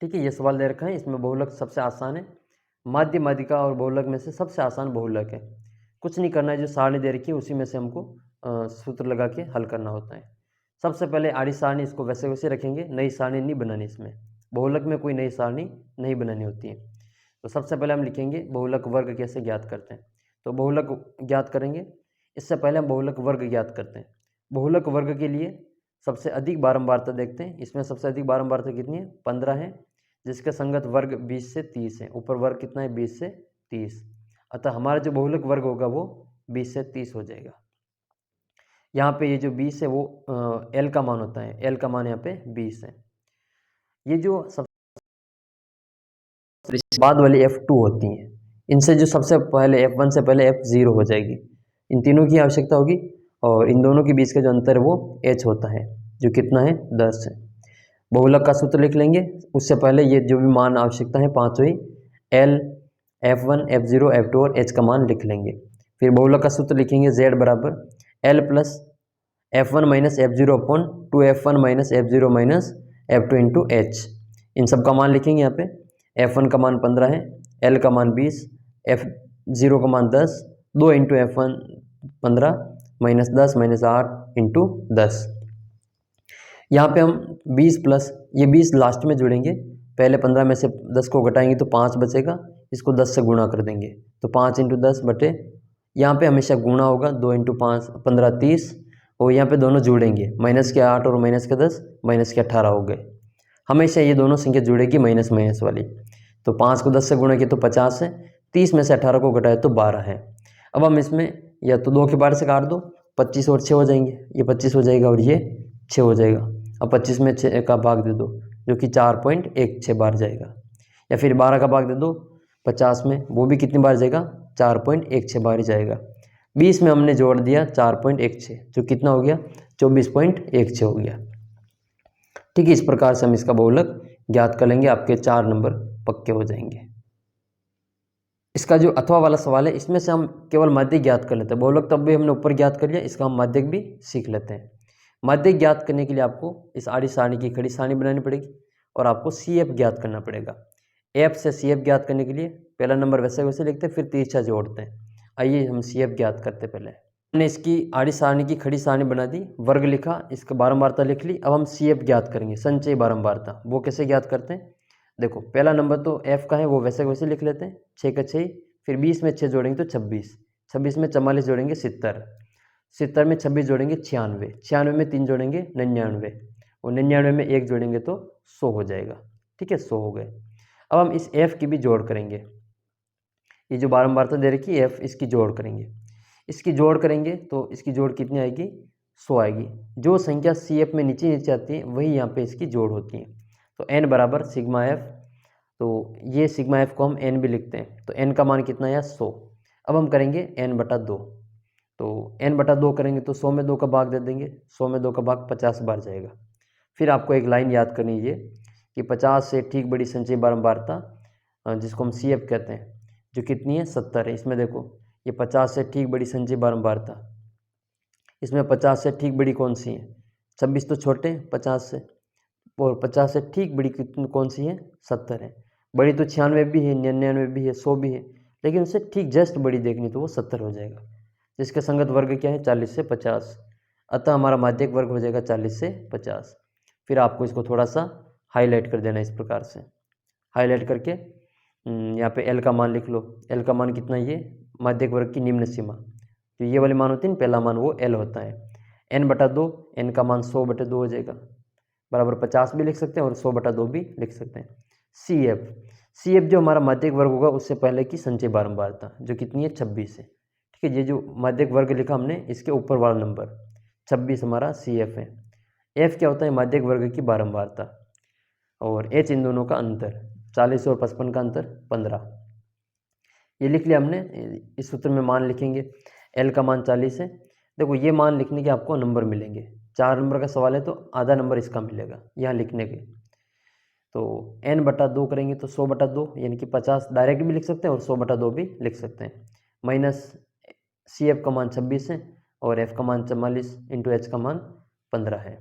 ठीक है। ये सवाल दे रखा है, इसमें बहुलक सबसे आसान है, माध्य, माध्यिका और बहुलक में से सबसे आसान बहुलक है। कुछ नहीं करना है, जो सारणी दे रखी है उसी में से हमको सूत्र लगा के हल करना होता है। सबसे पहले आड़ी सारणी, इसको वैसे वैसे रखेंगे, नई सारणी नहीं बनानी, इसमें बहुलक में कोई नई सारणी नहीं बनानी होती है। तो सबसे पहले हम लिखेंगे बहुलक वर्ग कैसे ज्ञात करते हैं। तो बहुलक ज्ञात करेंगे, इससे पहले हम बहुलक वर्ग ज्ञात करते हैं। बहुलक वर्ग के लिए सबसे अधिक बारंबारता देखते हैं। इसमें सबसे अधिक बारंबारता कितनी है? 15 है, जिसका संगत वर्ग 20 से 30 है। ऊपर वर्ग कितना है? 20 से 30। अतः हमारा जो बहुलक वर्ग होगा वो 20 से 30 हो जाएगा। यहाँ पे ये जो 20 है वो एल का मान होता है। एल का मान यहाँ पे 20 है। ये जो सब बाद वाली F2 होती हैं, इनसे जो सबसे पहले F1 से पहले F0 हो जाएगी। इन तीनों की आवश्यकता होगी और इन दोनों के बीच का जो अंतर है वो H होता है, जो कितना है? 10 है। बहुलक का सूत्र लिख लेंगे। उससे पहले ये जो भी मान आवश्यकता है पाँचों ही L, F1, F0, F2 और H का मान लिख लेंगे। फिर बहुलक का सूत्र लिखेंगे Z बराबर L plus F1 minus F0 upon 2F1 minus F0 minus F2 into H। इन सब का मान लिखेंगे यहाँ पे। F1 का मान 15 है, L का मान 20, F0 का मान 10, 2 into F1 15 minus 10 minus 8 into 10। यहाँ पे हम 20 प्लस ये 20 लास्ट में जोड़ेंगे। पहले 15 में से 10 को घटाएंगे तो 5 बचेगा, इसको 10 से गुणा कर देंगे तो 5 इंटू 10 बटे, यहाँ पे हमेशा गुणा होगा, 2 इंटू 5 15 30, और यहाँ पे दोनों जोड़ेंगे, माइनस के 8 और माइनस के 10 माइनस के 18 हो गए। हमेशा ये दोनों संख्या जुड़ेगी माइनस माइनस वाली। तो 5 को 10 से गुणा किया तो 50 है, 30 में से 18 को घटाए तो 12 है। अब हम इसमें या तो 2 के बार से काट दो, 25 और 6 हो जाएंगे, ये 25 हो जाएगा और ये 6 हो जाएगा। अब 25 में 6 का भाग दे दो, जो कि 4.16 बार जाएगा। या फिर 12 का भाग दे दो 50 में, वो भी कितनी बार जाएगा? 4.16 बार ही जाएगा। 20 में हमने जोड़ दिया 4.16, जो कितना हो गया? 24.16 हो गया। ठीक है, इस प्रकार से हम इसका बहुलक ज्ञात कर लेंगे, आपके 4 नंबर पक्के हो जाएंगे। इसका जो अथवा वाला सवाल है, इसमें से हम केवल माध्यक ज्ञात कर लेते हैं। बहुलक तब भी हमने ऊपर ज्ञात कर लिया, इसका हम माध्यक भी सीख लेते हैं। माध्यक ज्ञात करने के लिए आपको इस आड़ी सारणी की खड़ी सारणी बनानी पड़ेगी और आपको CF ज्ञात करना पड़ेगा। F से CF ज्ञात करने के लिए पहला नंबर वैसे वैसे लिखते हैं, फिर तिरछा जोड़ते हैं। आइए हम CF ज्ञात करते पहले। हमने इसकी आड़ी सारणी की खड़ी सारणी बना दी, वर्ग लिखा, इसका बारंबारता लिख ली। अब हम CF ज्ञात करेंगे, संचयी बारंबारता। वो कैसे ज्ञात करते हैं? देखो, पहला नंबर तो F का है, वो वैसे वैसे लिख लेते हैं, 6 का 6, फिर 20 में 6 जोड़ेंगे तो 26, 26 में 44 जोड़ेंगे 70, 70 में 26 जोड़ेंगे 96, 96 में 3 जोड़ेंगे 99, और 99 में 1 जोड़ेंगे तो 100 हो जाएगा। ठीक है, 100 हो गए। अब हम इस F की भी जोड़ करेंगे। ये जो बारंबारता दे रखी है F, इसकी जोड़ करेंगे। इसकी जोड़ करेंगे तो इसकी जोड़ कितनी आएगी? 100 आएगी। जो संख्या CF में नीचे नीचे आती है वही यहाँ पे इसकी जोड़ होती है। तो n बराबर सिग्मा F, तो ये सिग्मा F को हम n भी लिखते हैं। तो n का मान कितना है? 100। अब हम करेंगे n बटा 2, तो n बटा 2 करेंगे तो 100 में 2 का भाग दे देंगे, 100 में 2 का भाग 50 बार जाएगा। फिर आपको एक लाइन याद करनी है कि 50 से ठीक बड़ी संचयी बारंबारता, जिसको हम CF कहते हैं, जो कितनी है? 70 है। इसमें देखो, ये 50 से ठीक बड़ी संचयी बारंबारता, इसमें 50 से ठीक बड़ी कौन सी है? 26 तो छोटे हैं 50 से, और 50 से ठीक बड़ी कितनी कौन सी है? 70 है। बड़ी तो 96 भी है, 99 भी है, 100 भी है, लेकिन उससे ठीक जस्ट बड़ी देखनी तो वो 70 हो जाएगा, जिसका संगत वर्ग क्या है? 40 से 50। अतः हमारा माध्यक वर्ग हो जाएगा 40 से 50। फिर आपको इसको थोड़ा सा हाईलाइट कर देना, इस प्रकार से हाईलाइट करके यहाँ पे L का मान लिख लो। L का मान कितना? ये माध्यक वर्ग की निम्न सीमा, जो ये वाली मान होती है, पहला मान वो L होता है। n बटा 2, n का मान 100 बटे 2 हो जाएगा, बराबर 50 भी लिख सकते हैं और 100 बटा 2 भी लिख सकते हैं। CF जो हमारा माध्यक वर्ग होगा उससे पहले की संचयी बारंबारता, जो कितनी है? 26 है। ठीक है, ये जो माध्यक वर्ग लिखा हमने, इसके ऊपर वाला नंबर 26 हमारा CF है। F क्या होता है? माध्यक वर्ग की बारंबारता, और H इन दोनों का अंतर, 40 और 55 का अंतर 15। ये लिख लिया हमने। इस सूत्र में मान लिखेंगे, L का मान 40 है। देखो, ये मान लिखने के आपको नंबर मिलेंगे, 4 नंबर का सवाल है तो आधा नंबर इसका मिलेगा यहाँ लिखने के। तो n बटा 2 करेंगे तो 100 बटा 2, यानी कि 50 डायरेक्ट भी लिख सकते हैं और 100 बटा 2 भी लिख सकते हैं। माइनस CF का मान 26 है और F का मान 44 इंटू H का मान 15 है।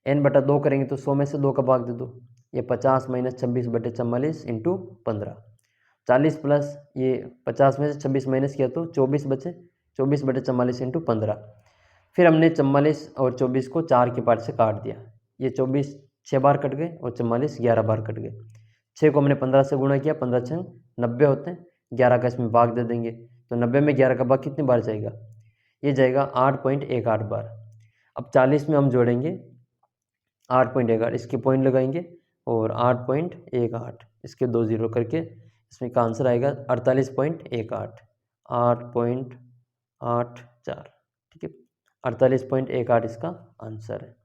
n बटा 2 करेंगे तो 100 में से 2 का भाग दे दो, ये 50 माइनस 26 बटे 44 इंटू 15, 40 प्लस ये 50 में से 26 माइनस किया तो 24 बचे, 24 बटे 44 इंटू 15। फिर हमने 44 और 24 को 4 के पार्ट से काट दिया, ये 24 6 बार कट गए और 44 11 बार कट गए। 6 को हमने 15 से गुणा किया, 15 6 90 होते हैं, 11 का इसमें भाग दे देंगे तो 90 में 11 का भाग कितनी बार जाएगा? ये जाएगा 8.18 बार। अब 40 में हम जोड़ेंगे 8.18 इसके पॉइंट लगाएंगे और 8.18 इसके 2 जीरो करके इसमें का आंसर आएगा 48.18, 8.84, ठीक है, 48.18 इसका आंसर है।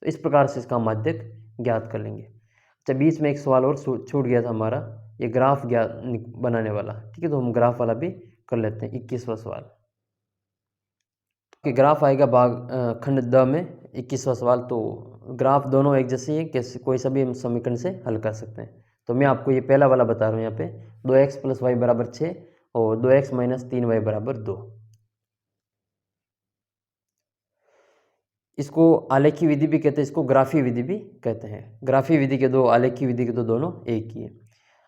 तो इस प्रकार से इसका माध्यक ज्ञात कर लेंगे। अच्छा, बीच में एक सवाल और छूट गया था हमारा, ये ग्राफ बनाने वाला, ठीक है, तो हम ग्राफ वाला भी कर लेते हैं। 21वां सवाल कि ग्राफ आएगा खंड द में 21वां सवाल। तो ग्राफ दोनों एक जैसे ही कैसे कोई सा भी हम समीकरण से हल कर सकते हैं। तो मैं आपको ये पहला वाला बता रहा हूँ यहाँ पे 2x + y = 6 और 2x - 3y = 2। इसको आलेखी विधि भी कहते हैं, इसको ग्राफी विधि भी कहते हैं। ग्राफी विधि के दो, आलेखी विधि के तो दोनों एक ही है।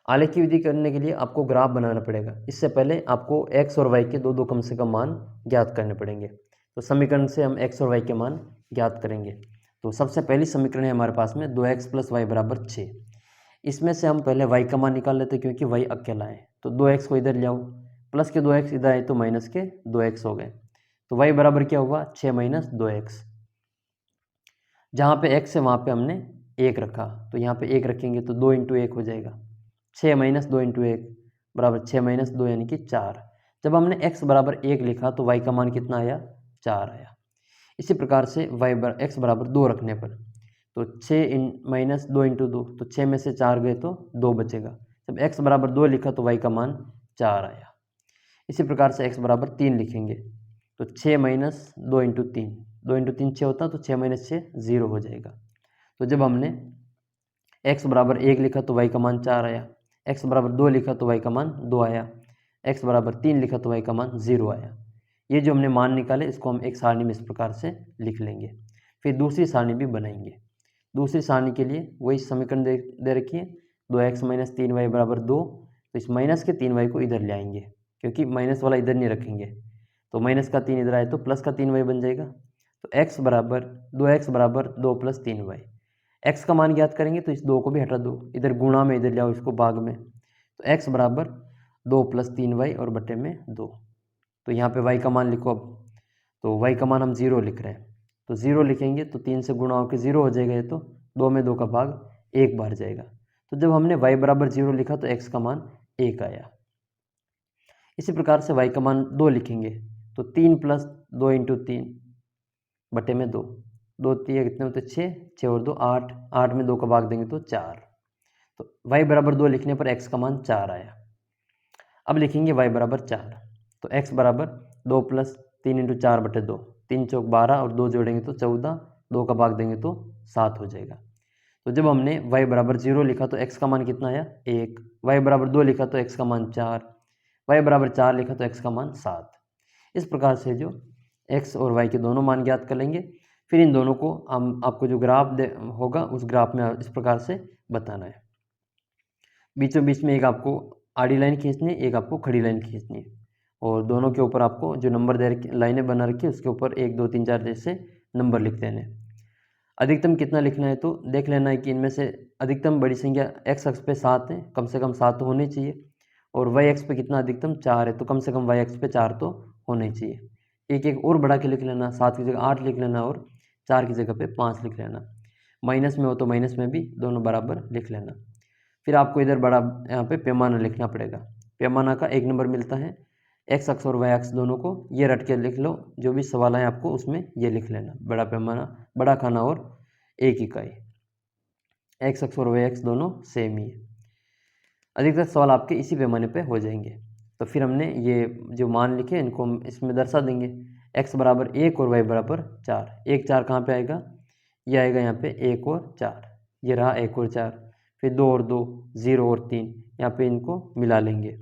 आलेखी विधि करने के लिए आपको ग्राफ बनाना पड़ेगा। इससे पहले आपको x और y के दो कम से कम मान ज्ञात करने पड़ेंगे। तो समीकरण से हम x और y के मान ज्ञात करेंगे। तो सबसे पहली समीकरण है हमारे पास में 2x + y = 6। इसमें से हम पहले y का मान निकाल लेते हैं क्योंकि y अकेला है। तो 2x को इधर ले आओ, प्लस के 2x इधर आए तो माइनस के 2x हो गए। तो y बराबर क्या हुआ 6 - 2x। जहाँ पे x है वहाँ पे हमने 1 रखा, तो यहाँ पे 1 रखेंगे तो 2 × 1 हो जाएगा। 6 - 2 × 1 = 6 - 2 यानी कि 4। जब हमने x बराबर 1 लिखा तो y का मान कितना आया 4 आया। इसी प्रकार से x बराबर 2 रखने पर तो 6 - 2 × 2 तो 6 में से 4 गए तो 2 बचेगा। जब x बराबर 2 लिखा तो y का मान 4 आया। इसी प्रकार से x बराबर 3 लिखेंगे तो 6 - 2 × 3, 2 × 3 6 होता, तो 6 - 6 0 हो जाएगा। तो जब हमने x बराबर 1 लिखा तो y का मान 4 आया, x बराबर 2 लिखा तो y का मान 2 आया, x बराबर 3 लिखा तो y का मान 0 आया। ये जो हमने मान निकाले इसको हम एक सारणी में इस प्रकार से लिख लेंगे। फिर दूसरी सारणी भी बनाएंगे। दूसरी सारणी के लिए वही समीकरण दे रखी है 2x - 3y = 2। तो इस माइनस के 3y को इधर ले आएंगे क्योंकि माइनस वाला इधर नहीं रखेंगे, तो माइनस का 3 इधर आए तो प्लस का 3y बन जाएगा। तो x बराबर 2x बराबर 2 + 3y। x का मान ज्ञात करेंगे तो इस 2 को भी हटा दो, इधर गुणा में इधर ले आओ इसको भाग में। तो x बराबर 2 + 3y और बटे में 2। तो यहाँ पे y का मान लिखो अब। तो y का मान हम 0 लिख रहे हैं, तो 0 लिखेंगे तो 3 से गुणा होकर 0 हो जाएगा, ये तो 2 में 2 का भाग 1 बार जाएगा। तो जब हमने y बराबर 0 लिखा तो x का मान 1 आया। इसी प्रकार से y का मान 2 लिखेंगे तो 3 + 2 × 3 बटे में 2, 2 3 कितने होते 6, 6 और 2 8, 8 में 2 का भाग देंगे तो 4। तो y बराबर 2 लिखने पर x का मान 4 आया। अब लिखेंगे y बराबर 4, तो x बराबर 2 + 3 × 4 बटे 2, 3 चौक 12 और 2 जोड़ेंगे तो 14, 2 का भाग देंगे तो 7 हो जाएगा। तो जब हमने y बराबर 0 लिखा तो x का मान कितना आया 1, y बराबर 2 लिखा तो x का मान 4, y बराबर 4 लिखा तो x का मान 7। इस प्रकार से जो x और y के दोनों मान ज्ञात कर लेंगे। फिर इन दोनों को हम आपको जो ग्राफ होगा उस ग्राफ में इस प्रकार से बताना है। बीचों बीच में एक आपको आड़ी लाइन खींचनी है, एक आपको खड़ी लाइन खींचनी है, और दोनों के ऊपर आपको जो नंबर दे रखी लाइनें बना रखी है उसके ऊपर 1 2 3 4 जैसे नंबर लिख देने। अधिकतम कितना लिखना है तो देख लेना है कि इनमें से अधिकतम बड़ी संख्या x अक्ष पे 7 है, कम से कम 7 तो होनी चाहिए, और y अक्ष पे कितना अधिकतम 4 है, तो कम से कम y अक्ष पे 4 तो होने चाहिए। एक एक और बढ़ा के लिख लेना, 7 की जगह 8 लिख लेना और 4 की जगह पे 5 लिख लेना। माइनस में हो तो माइनस में भी दोनों बराबर लिख लेना। फिर आपको इधर बड़ा यहाँ पे पैमाना लिखना पड़ेगा। पैमाना का 1 नंबर मिलता है, x अक्ष और y अक्ष दोनों को ये रट के लिख लो, जो भी सवाल है आपको उसमें ये लिख लेना, बड़ा पैमाना, बड़ा खाना और 1 इकाई। x अक्ष और y अक्ष दोनों सेम ही है। अधिकतर सवाल आपके इसी पैमाने पे हो जाएंगे। तो फिर हमने ये जो मान लिखे इनको हम इसमें दर्शा देंगे, x बराबर 1 और y बराबर 4। 1 4 कहाँ पे आएगा, ये आएगा यहाँ पे 1 और 4, ये रहा 1 और 4, फिर 2 और 2, 0 और 3, यहाँ पे इनको मिला लेंगे।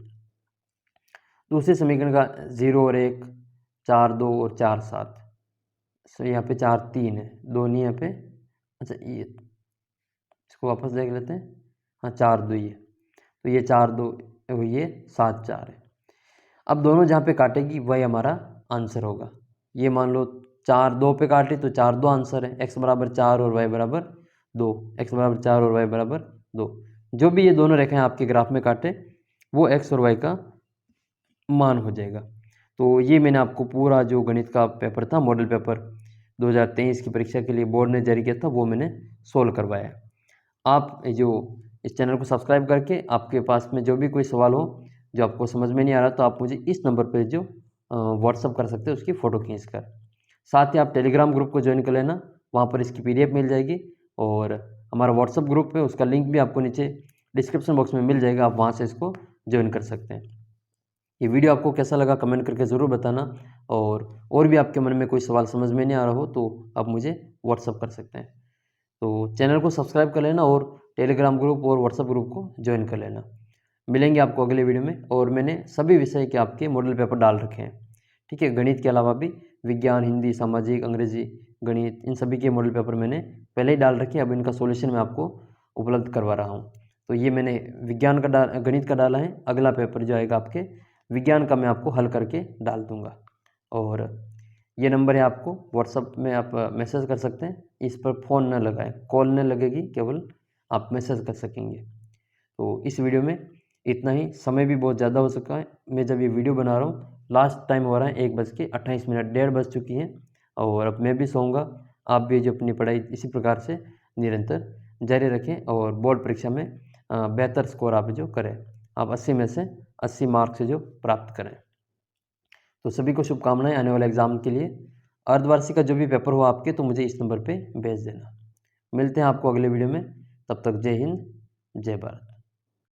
दूसरे समीकरण का 0 और 1, 4 2 और 4 7, सो यहाँ पे 4 3 है, 2 नहीं यहाँ पे, अच्छा ये इसको वापस देख लेते हैं, हाँ 4 2 ये, तो ये 4 2 ये 7 4 है। अब दोनों जहाँ पे काटेगी वही हमारा आंसर होगा। ये मान लो 4 2 पे काटे तो 4 2 आंसर है, x बराबर 4 और y बराबर 2, x बराबर 4 और y बराबर 2। जो भी ये दोनों रेखाएं आपके ग्राफ में काटे वो x और y का मान हो जाएगा। तो ये मैंने आपको पूरा जो गणित का पेपर था, मॉडल पेपर 2023 की परीक्षा के लिए बोर्ड ने जारी किया था, वो मैंने सोल्व करवाया है। आप जो इस चैनल को सब्सक्राइब करके आपके पास में जो भी कोई सवाल हो जो आपको समझ में नहीं आ रहा, तो आप मुझे इस नंबर पर जो व्हाट्सअप कर सकते हो उसकी फ़ोटो खींचकर। साथ ही आप टेलीग्राम ग्रुप को ज्वाइन कर लेना, वहाँ पर इसकी PDF मिल जाएगी, और हमारा व्हाट्सअप ग्रुप है उसका लिंक भी आपको नीचे डिस्क्रिप्शन बॉक्स में मिल जाएगा, आप वहाँ से इसको ज्वाइन कर सकते हैं। ये वीडियो आपको कैसा लगा कमेंट करके ज़रूर बताना, और भी आपके मन में कोई सवाल समझ में नहीं आ रहा हो तो आप मुझे व्हाट्सअप कर सकते हैं। तो चैनल को सब्सक्राइब कर लेना और टेलीग्राम ग्रुप और व्हाट्सअप ग्रुप को ज्वाइन कर लेना। मिलेंगे आपको अगले वीडियो में, और मैंने सभी विषय के आपके मॉडल पेपर डाल रखे हैं, ठीक है। गणित के अलावा भी विज्ञान, हिंदी, सामाजिक, अंग्रेजी, गणित, इन सभी के मॉडल पेपर मैंने पहले ही डाल रखे हैं। अब इनका सॉल्यूशन मैं आपको उपलब्ध करवा रहा हूँ। तो ये मैंने विज्ञान का गणित का डाला है, अगला पेपर जो आएगा आपके विज्ञान का मैं आपको हल करके डाल दूँगा। और ये नंबर है, आपको व्हाट्सअप में आप मैसेज कर सकते हैं, इस पर फ़ोन न लगाएं, कॉल न लगेगी, केवल आप मैसेज कर सकेंगे। तो इस वीडियो में इतना ही, समय भी बहुत ज़्यादा हो चुका है। मैं जब ये वीडियो बना रहा हूँ लास्ट टाइम हो रहा है 1:28, 1:30 बज चुकी हैं, और अब मैं भी सोऊंगा। आप भी जो अपनी पढ़ाई इसी प्रकार से निरंतर जारी रखें, और बोर्ड परीक्षा में बेहतर स्कोर आप जो करें, आप 80 में से 80 मार्क्स जो प्राप्त करें। तो सभी को शुभकामनाएं आने वाले एग्ज़ाम के लिए। अर्धवार्षिक का जो भी पेपर हो आपके, तो मुझे इस नंबर पे भेज देना। मिलते हैं आपको अगले वीडियो में, तब तक जय हिंद, जय भारत।